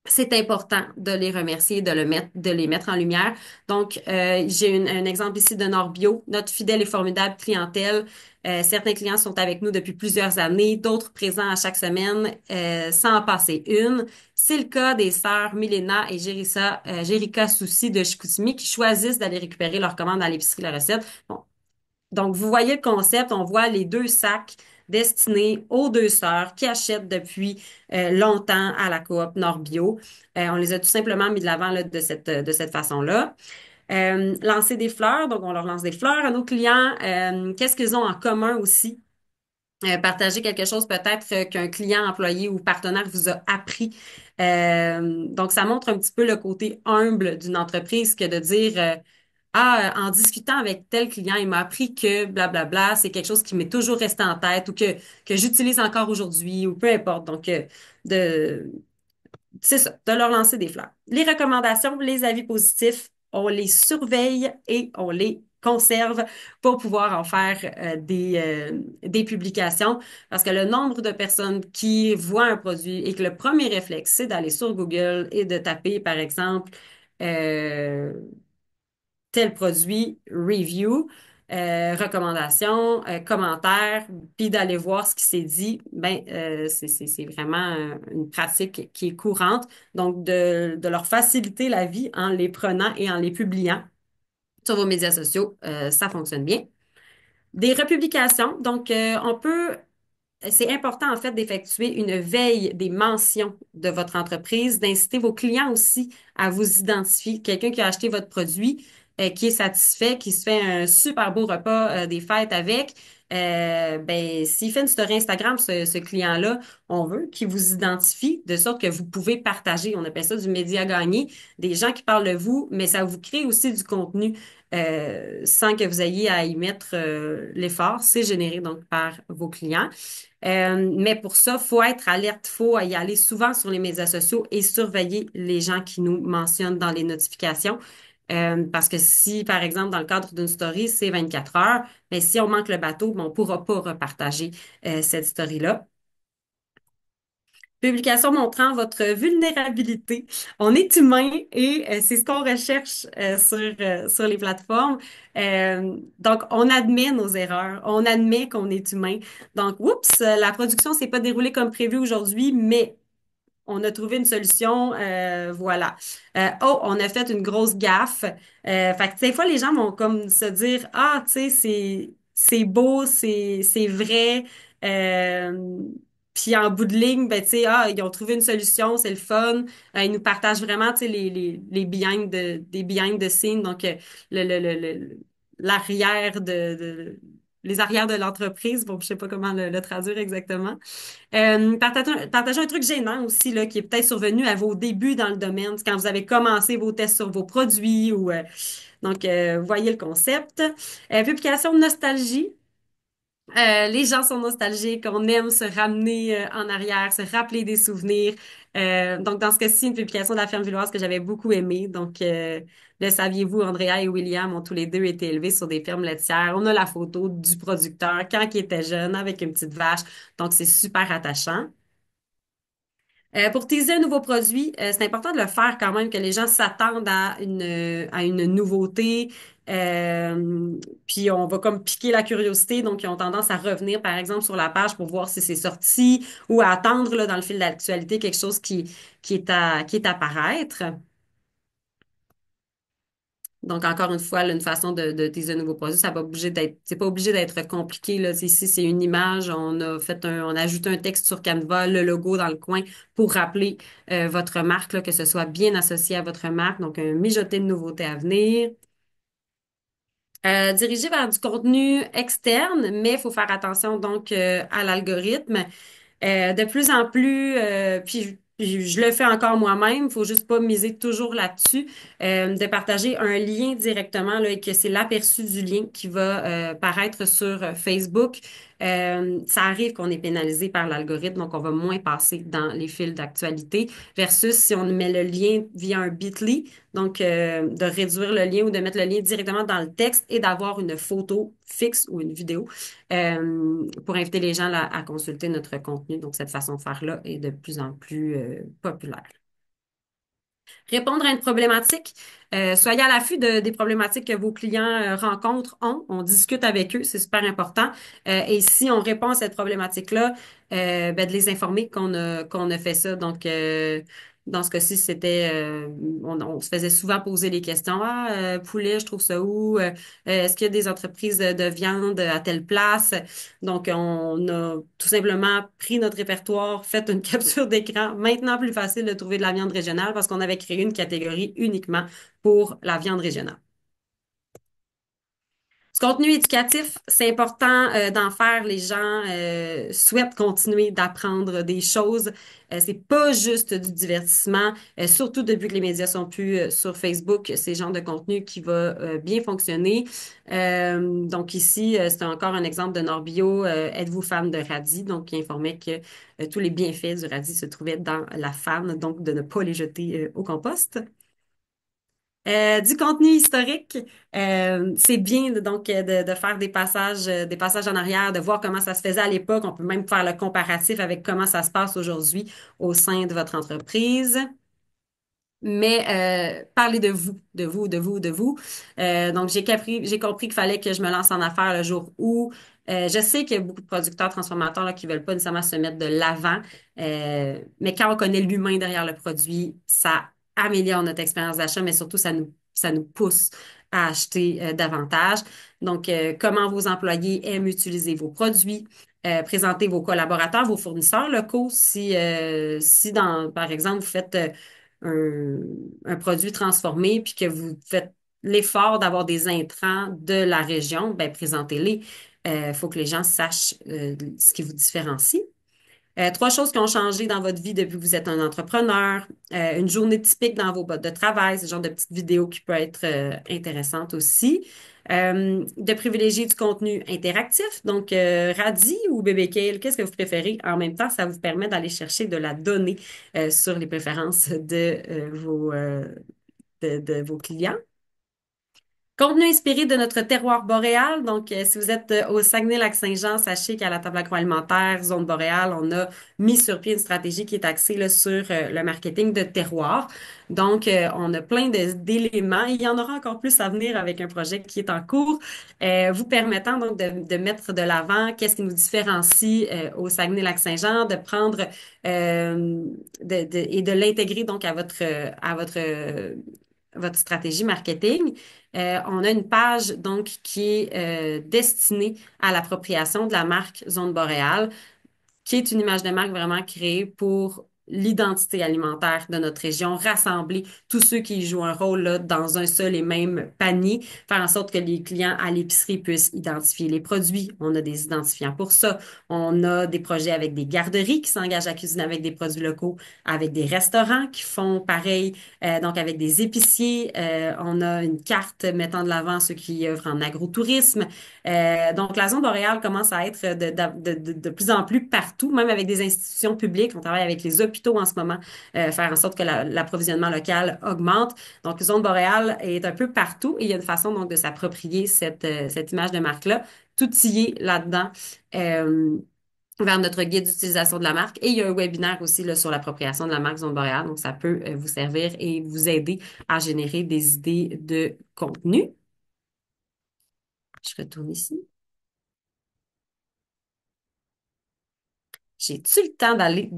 c'est important de les remercier, de les mettre en lumière. Donc, j'ai un exemple ici de Norbio, notre fidèle et formidable clientèle. Certains clients sont avec nous depuis plusieurs années, d'autres présents à chaque semaine, sans en passer une. C'est le cas des sœurs Milena et Jérica Soucy de Chicoutimi qui choisissent d'aller récupérer leur commande à l'épicerie La Recette. Bon, donc, vous voyez le concept, on voit les deux sacs destinés aux deux sœurs qui achètent depuis longtemps à la coop Norbio. On les a tout simplement mis de l'avant là, de cette façon-là. Lancer des fleurs, donc on leur lance des fleurs à nos clients. Qu'est-ce qu'ils ont en commun aussi? Partager quelque chose peut-être qu'un client, employé ou partenaire vous a appris. Donc, ça montre un petit peu le côté humble d'une entreprise que de dire en discutant avec tel client, il m'a appris que blablabla, c'est quelque chose qui m'est toujours resté en tête ou que j'utilise encore aujourd'hui ou peu importe. Donc, de c'est ça, de leur lancer des fleurs. Les recommandations, les avis positifs, on les surveille et on les conserve pour pouvoir en faire des publications parce que le nombre de personnes qui voient un produit et que le premier réflexe, c'est d'aller sur Google et de taper, par exemple, euh, tel produit, review, recommandation, commentaire, puis d'aller voir ce qui s'est dit, c'est vraiment une pratique qui est courante. Donc, de leur faciliter la vie en les prenant et en les publiant sur vos médias sociaux, ça fonctionne bien. Des republications, donc on peut c'est important, en fait, d'effectuer une veille des mentions de votre entreprise, d'inciter vos clients aussi à vous identifier. Quelqu'un qui a acheté votre produit, qui est satisfait, qui se fait un super beau repas des fêtes avec, s'il fait une story Instagram, ce client-là, on veut qu'il vous identifie de sorte que vous pouvez partager. On appelle ça du média gagné, des gens qui parlent de vous, mais ça vous crée aussi du contenu sans que vous ayez à y mettre l'effort. C'est généré donc par vos clients. Mais pour ça, faut être alerte, faut y aller souvent sur les médias sociaux et surveiller les gens qui nous mentionnent dans les notifications. Parce que si, par exemple, dans le cadre d'une story, c'est 24 heures, mais si on manque le bateau, ben, on pourra pas repartager cette story-là. Publication montrant votre vulnérabilité. On est humain et c'est ce qu'on recherche sur les plateformes. Donc, on admet nos erreurs, on admet qu'on est humain. Donc, oups, la production s'est pas déroulée comme prévu aujourd'hui, mais on a trouvé une solution, voilà. On a fait une grosse gaffe. Fait que des fois, les gens vont comme se dire, ah, tu sais, c'est beau, c'est vrai. Euh, Puis en bout de ligne, ben tu sais, ils ont trouvé une solution, c'est le fun. Ils nous partagent vraiment, tu sais, des behind the scenes, donc l'arrière les arrières de l'entreprise. Bon, je sais pas comment le traduire exactement. Partagez un truc gênant aussi, là, qui est peut-être survenu à vos débuts dans le domaine, quand vous avez commencé vos tests sur vos produits ou donc voyez le concept. Publication de nostalgie. Les gens sont nostalgiques, on aime se ramener en arrière, se rappeler des souvenirs. Donc, dans ce cas-ci, une publication de la ferme villoise que j'avais beaucoup aimée. Donc, le saviez-vous, Andrea et William ont tous les deux été élevés sur des fermes laitières. On a la photo du producteur quand il était jeune avec une petite vache. Donc, c'est super attachant. Pour teaser un nouveau produit, c'est important de le faire quand même, que les gens s'attendent à une nouveauté. Puis on va comme piquer la curiosité, donc ils ont tendance à revenir, par exemple, sur la page pour voir si c'est sorti ou à attendre là, dans le fil d'actualité quelque chose qui est à paraître. Donc, encore une fois, là, une façon de teaser un nouveau produit, ça va obligé d'être, c'est pas obligé d'être compliqué, là. Ici, c'est une image, on a ajouté un texte sur Canva, le logo dans le coin pour rappeler, votre marque, là, que ce soit bien associé à votre marque. Donc, un mijoté de nouveautés à venir. Dirigé vers du contenu externe, mais il faut faire attention donc à l'algorithme. De plus en plus, puis je le fais encore moi-même, faut juste pas miser toujours là-dessus, de partager un lien directement là, et que c'est l'aperçu du lien qui va paraître sur Facebook. Ça arrive qu'on est pénalisé par l'algorithme, donc on va moins passer dans les fils d'actualité versus si on met le lien via un Bitly, donc de réduire le lien ou de mettre le lien directement dans le texte et d'avoir une photo fixe ou une vidéo pour inviter les gens là, à consulter notre contenu. Donc, cette façon de faire-là est de plus en plus populaire. Répondre à une problématique. Soyez à l'affût des problématiques que vos clients rencontrent, ont. On discute avec eux, c'est super important. Et si on répond à cette problématique-là, ben, de les informer qu'on a fait ça. Donc, dans ce cas-ci, on se faisait souvent poser les questions. Ah, poulet, je trouve ça où? Est-ce qu'il y a des entreprises de viande à telle place? Donc, on a tout simplement pris notre répertoire, fait une capture d'écran. Maintenant, plus facile de trouver de la viande régionale parce qu'on avait créé une catégorie uniquement pour la viande régionale. Ce contenu éducatif, c'est important d'en faire. Les gens souhaitent continuer d'apprendre des choses. C'est pas juste du divertissement, surtout depuis que les médias sont plus sur Facebook. C'est le genre de contenu qui va bien fonctionner. Donc ici, c'est encore un exemple de Norbio. Êtes-vous fan de radis? Donc, qui informait que tous les bienfaits du radis se trouvaient dans la fan, donc de ne pas les jeter au compost. Du contenu historique, c'est bien donc de faire des passages en arrière, de voir comment ça se faisait à l'époque. On peut même faire le comparatif avec comment ça se passe aujourd'hui au sein de votre entreprise. Mais parlez de vous, de vous, de vous, de vous. Donc j'ai compris qu'il fallait que je me lance en affaires le jour où je sais qu'il y a beaucoup de producteurs transformateurs là, qui veulent pas nécessairement se mettre de l'avant, mais quand on connaît l'humain derrière le produit, ça améliore notre expérience d'achat, mais surtout ça nous pousse à acheter davantage. Donc comment vos employés aiment utiliser vos produits. Présenter vos collaborateurs, vos fournisseurs locaux. Si par exemple, vous faites un, un produit transformé, puis que vous faites l'effort d'avoir des intrants de la région, ben présentez-les. Il faut que les gens sachent ce qui vous différencie. Trois choses qui ont changé dans votre vie depuis que vous êtes un entrepreneur. Une journée typique dans vos bottes de travail, c'est le genre de petite vidéo qui peut être intéressante aussi. De privilégier du contenu interactif, donc Radi ou BBKale, qu'est-ce que vous préférez? En même temps, ça vous permet d'aller chercher de la donnée sur les préférences de vos clients. Contenu inspiré de notre terroir boréal. Donc, si vous êtes au Saguenay-Lac-Saint-Jean, sachez qu'à la table agroalimentaire, zone boréale, on a mis sur pied une stratégie qui est axée là, sur le marketing de terroir. Donc, on a plein d'éléments. Il y en aura encore plus à venir avec un projet qui est en cours, vous permettant donc de mettre de l'avant qu'est-ce qui nous différencie au Saguenay-Lac-Saint-Jean, de prendre et de l'intégrer donc à votre stratégie marketing. On a une page donc qui est destinée à l'appropriation de la marque Zone Boréale, qui est une image de marque vraiment créée pour l'identité alimentaire de notre région, rassembler tous ceux qui jouent un rôle là, dans un seul et même panier, faire en sorte que les clients à l'épicerie puissent identifier les produits. On a des identifiants pour ça. On a des projets avec des garderies qui s'engagent à cuisiner avec des produits locaux, avec des restaurants qui font pareil, donc avec des épiciers. On a une carte mettant de l'avant ceux qui œuvrent en agrotourisme. Donc, la zone boréale commence à être de plus en plus partout, même avec des institutions publiques. On travaille avec les hôpitaux en ce moment, faire en sorte que l'approvisionnement local augmente. Donc, la zone boréale est un peu partout et il y a une façon donc de s'approprier cette image de marque-là, tout y est là-dedans. Euh, vers notre guide d'utilisation de la marque. Et il y a un webinaire aussi là, sur l'appropriation de la marque Zone Boréale. Donc, ça peut vous servir et vous aider à générer des idées de contenu. Je retourne ici. J'ai-tu le temps d'aller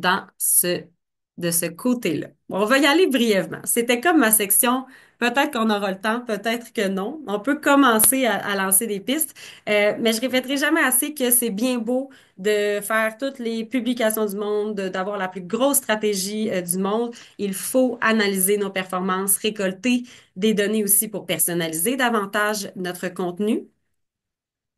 de ce côté-là? Bon, on va y aller brièvement. C'était comme ma section. Peut-être qu'on aura le temps, peut-être que non. On peut commencer à lancer des pistes, mais je répéterai jamais assez que c'est bien beau de faire toutes les publications du monde, d'avoir la plus grosse stratégie du monde. Il faut analyser nos performances, récolter des données aussi pour personnaliser davantage notre contenu.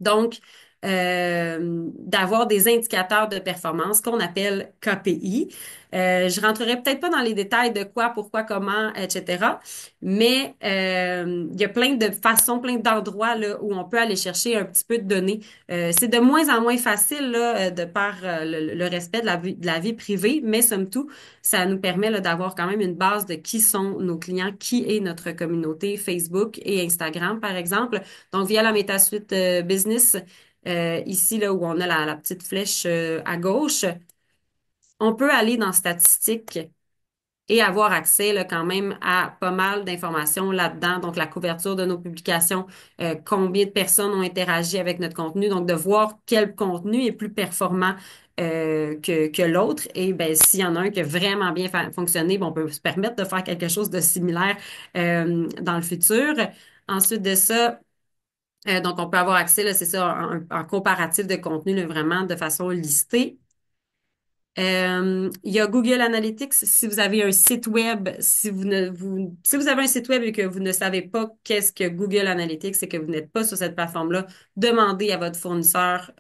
Donc, d'avoir des indicateurs de performance qu'on appelle KPI. Je rentrerai peut-être pas dans les détails de quoi, pourquoi, comment, etc. Mais il y a plein de façons, plein d'endroits là, où on peut aller chercher un petit peu de données. C'est de moins en moins facile là, de par le respect de la vie privée, mais somme toute, ça nous permet là, d'avoir quand même une base de qui sont nos clients, qui est notre communauté Facebook et Instagram, par exemple. Donc, via la MetaSuite Business, ici, là où on a la petite flèche à gauche, on peut aller dans Statistiques et avoir accès là, quand même à pas mal d'informations là-dedans. Donc, la couverture de nos publications, combien de personnes ont interagi avec notre contenu, donc de voir quel contenu est plus performant que l'autre. Et ben, s'il y en a un qui a vraiment bien fonctionné, bon, on peut se permettre de faire quelque chose de similaire dans le futur. Ensuite de ça, donc on peut avoir accès, là, c'est ça, en comparatif de contenu, là, vraiment de façon listée. Il y a Google Analytics. Si vous avez un site web, si vous avez un site web et que vous ne savez pas qu'est-ce que Google Analytics et que vous n'êtes pas sur cette plateforme-là, demandez à votre fournisseur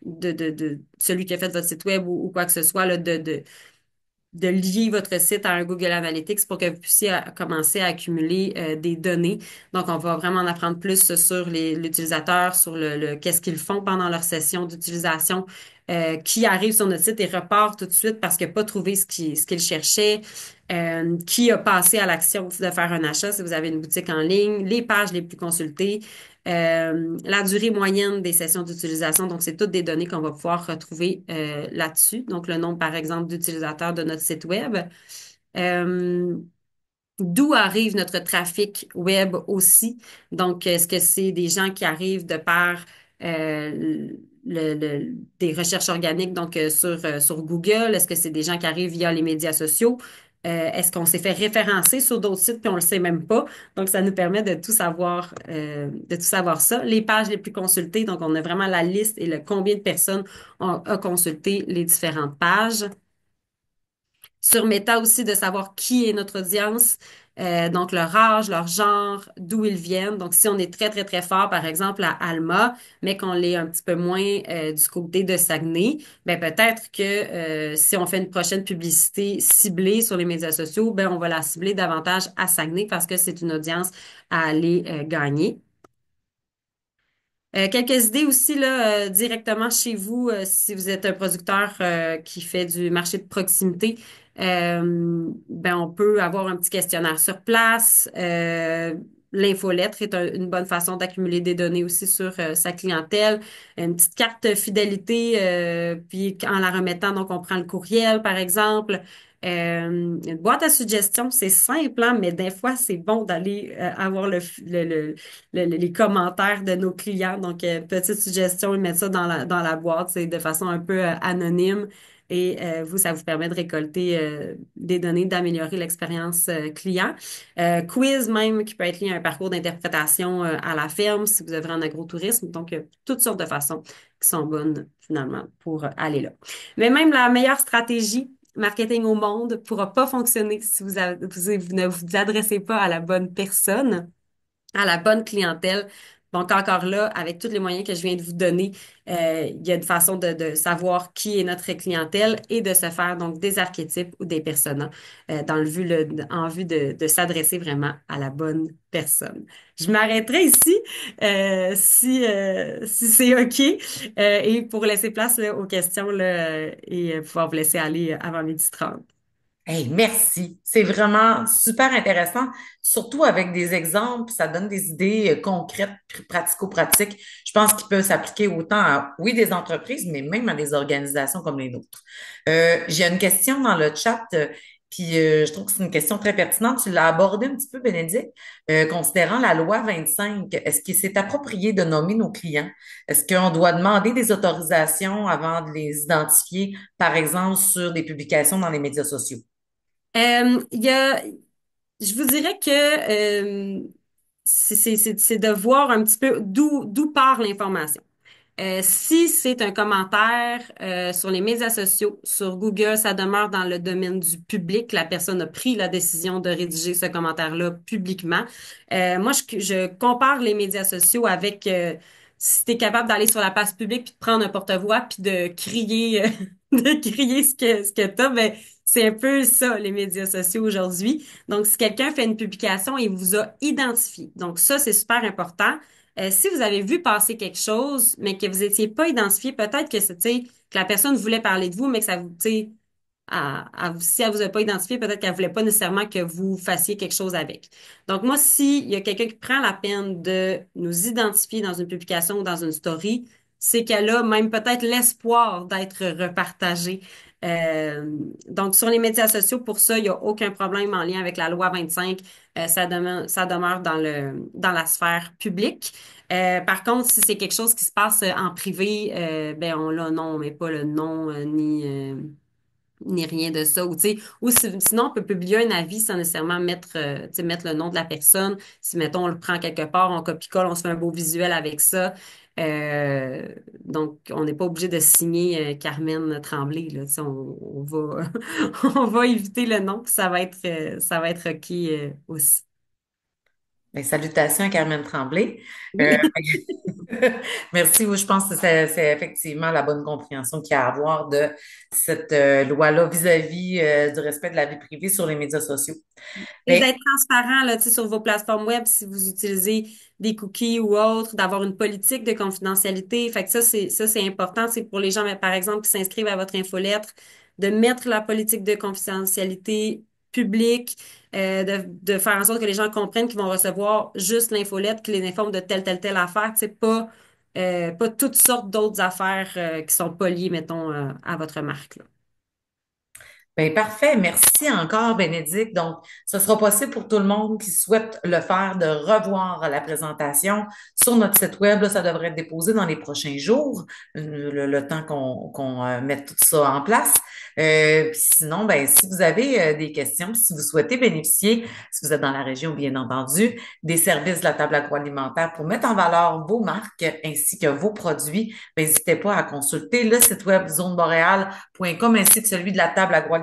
de celui qui a fait votre site web ou quoi que ce soit là, de lier votre site à un Google Analytics pour que vous puissiez commencer à accumuler des données. Donc, on va vraiment en apprendre plus sur l'utilisateur, sur qu'est-ce qu'ils font pendant leur session d'utilisation, qui arrive sur notre site et repart tout de suite parce qu'il n'a pas trouvé ce qu'il cherchait, qui a passé à l'action de faire un achat si vous avez une boutique en ligne, les pages les plus consultées, la durée moyenne des sessions d'utilisation. Donc, c'est toutes des données qu'on va pouvoir retrouver là-dessus. Donc, le nombre, par exemple, d'utilisateurs de notre site web. Euh, D'où arrive notre trafic web aussi. Donc, est-ce que c'est des gens qui arrivent de par des recherches organiques, donc sur Google? Est-ce que c'est des gens qui arrivent via les médias sociaux? Est-ce qu'on s'est fait référencer sur d'autres sites puis on le sait même pas? Donc, ça nous permet de tout savoir ça. Les pages les plus consultées, donc on a vraiment la liste et le combien de personnes ont a consulté les différentes pages. Sur Meta aussi, de savoir qui est notre audience, donc leur âge, leur genre, d'où ils viennent. Donc, si on est très, très, très fort, par exemple, à Alma, mais qu'on l'est un petit peu moins du côté de Saguenay, ben peut-être que si on fait une prochaine publicité ciblée sur les médias sociaux, ben on va la cibler davantage à Saguenay parce que c'est une audience à aller gagner. Quelques idées aussi là, directement chez vous, si vous êtes un producteur qui fait du marché de proximité, ben on peut avoir un petit questionnaire sur place. L'infolettre est une bonne façon d'accumuler des données aussi sur sa clientèle. Une petite carte fidélité, puis en la remettant, donc on prend le courriel, par exemple. Une boîte à suggestions, c'est simple, hein, mais des fois, c'est bon d'aller avoir les commentaires de nos clients. Donc, petite suggestion, ils mettent ça dans la boîte, c'est de façon un peu anonyme. Et vous, ça vous permet de récolter des données, d'améliorer l'expérience client. Quiz même qui peut être lié à un parcours d'interprétation à la ferme si vous œuvrez en agrotourisme. Donc, toutes sortes de façons qui sont bonnes finalement pour aller là. Mais même la meilleure stratégie marketing au monde pourra pas fonctionner si vous ne vous adressez pas à la bonne personne, à la bonne clientèle. Donc, encore là, avec tous les moyens que je viens de vous donner, il y a une façon de savoir qui est notre clientèle et de se faire donc des archétypes ou des personas en vue de s'adresser vraiment à la bonne personne. Je m'arrêterai ici si c'est OK et pour laisser place là, aux questions là, et pouvoir vous laisser aller avant 12h30. Hey, merci. C'est vraiment super intéressant, surtout avec des exemples, ça donne des idées concrètes, pratico-pratiques. Je pense qu'il peut s'appliquer autant à, oui, des entreprises, mais même à des organisations comme les nôtres. J'ai une question dans le chat, puis je trouve que c'est une question très pertinente. Tu l'as abordé un petit peu, Bénédicte, considérant la loi 25. Est-ce qu'il s'est approprié de nommer nos clients? Est-ce qu'on doit demander des autorisations avant de les identifier, par exemple, sur des publications dans les médias sociaux? Il y a, je vous dirais que c'est de voir un petit peu d'où part l'information. Si c'est un commentaire sur les médias sociaux, sur Google, ça demeure dans le domaine du public. La personne a pris la décision de rédiger ce commentaire-là publiquement. Moi, je compare les médias sociaux avec si tu es capable d'aller sur la place publique puis de prendre un porte-voix puis de crier de crier ce que t'as, ben c'est un peu ça les médias sociaux aujourd'hui. Donc, si quelqu'un fait une publication et vous a identifié, donc ça c'est super important. Si vous avez vu passer quelque chose, mais que vous étiez pas identifié, peut-être que c'est, tu sais, que la personne voulait parler de vous, mais que ça vous, tu sais, si elle vous a pas identifié, peut-être qu'elle voulait pas nécessairement que vous fassiez quelque chose avec. Donc, moi, s'il y a quelqu'un qui prend la peine de nous identifier dans une publication ou dans une story, c'est qu'elle a même peut-être l'espoir d'être repartagée Donc, sur les médias sociaux, pour ça, il n'y a aucun problème en lien avec la loi 25. Ça demeure dans la sphère publique. Par contre, si c'est quelque chose qui se passe en privé, ben non, on met pas le nom ni rien de ça. Ou, tu sais, sinon, on peut publier un avis sans nécessairement tu sais, mettre le nom de la personne. Si, mettons, on le prend quelque part, on copie-colle, on se fait un beau visuel avec ça. Euh, donc, on n'est pas obligé de signer Carmen Tremblay, là. Tu sais, on va, on va éviter le nom, puis ça va être OK aussi. Ben, salutations à Carmen Tremblay. Euh, Oui. Merci. Oui, je pense que c'est effectivement la bonne compréhension qu'il y a à avoir de cette loi-là vis-à-vis du respect de la vie privée sur les médias sociaux. Et Ben, d'être transparent là, tu sais, sur vos plateformes web si vous utilisez des cookies ou autres, d'avoir une politique de confidentialité. Fait que ça, c'est important. C'est pour les gens, mais, par exemple, qui s'inscrivent à votre infolettre, de mettre la politique de confidentialité publique, de faire en sorte que les gens comprennent qu'ils vont recevoir juste l'infolettre qui les informe de telle affaire. C'est pas toutes sortes d'autres affaires qui sont pas liées, mettons, à votre marque, là. Ben, parfait. Merci encore, Bénédicte. Donc, ce sera possible pour tout le monde qui souhaite le faire de revoir la présentation sur notre site web. Là, ça devrait être déposé dans les prochains jours, le temps qu'on mette tout ça en place. Puis sinon, ben, si vous avez des questions, si vous souhaitez bénéficier, si vous êtes dans la région, bien entendu, des services de la table agroalimentaire pour mettre en valeur vos marques ainsi que vos produits, ben, n'hésitez pas à consulter le site web zoneboréal.com ainsi que celui de la table agroalimentaire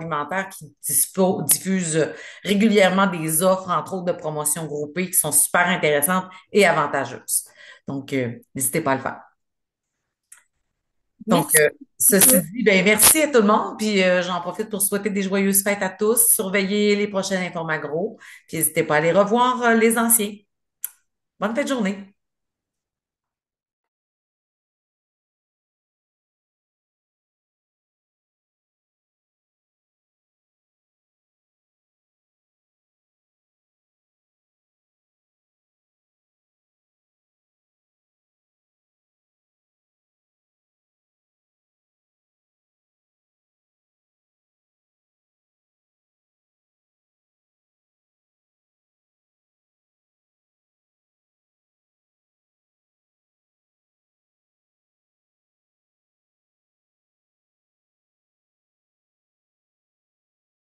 qui diffuse régulièrement des offres, entre autres de promotions groupées qui sont super intéressantes et avantageuses. Donc, n'hésitez pas à le faire. Donc, Merci ceci beaucoup. dit, ben, merci à tout le monde. Puis, j'en profite pour souhaiter des joyeuses fêtes à tous. Surveillez les prochaines Informagro. Puis, n'hésitez pas à aller revoir les anciens. Bonne fête de journée.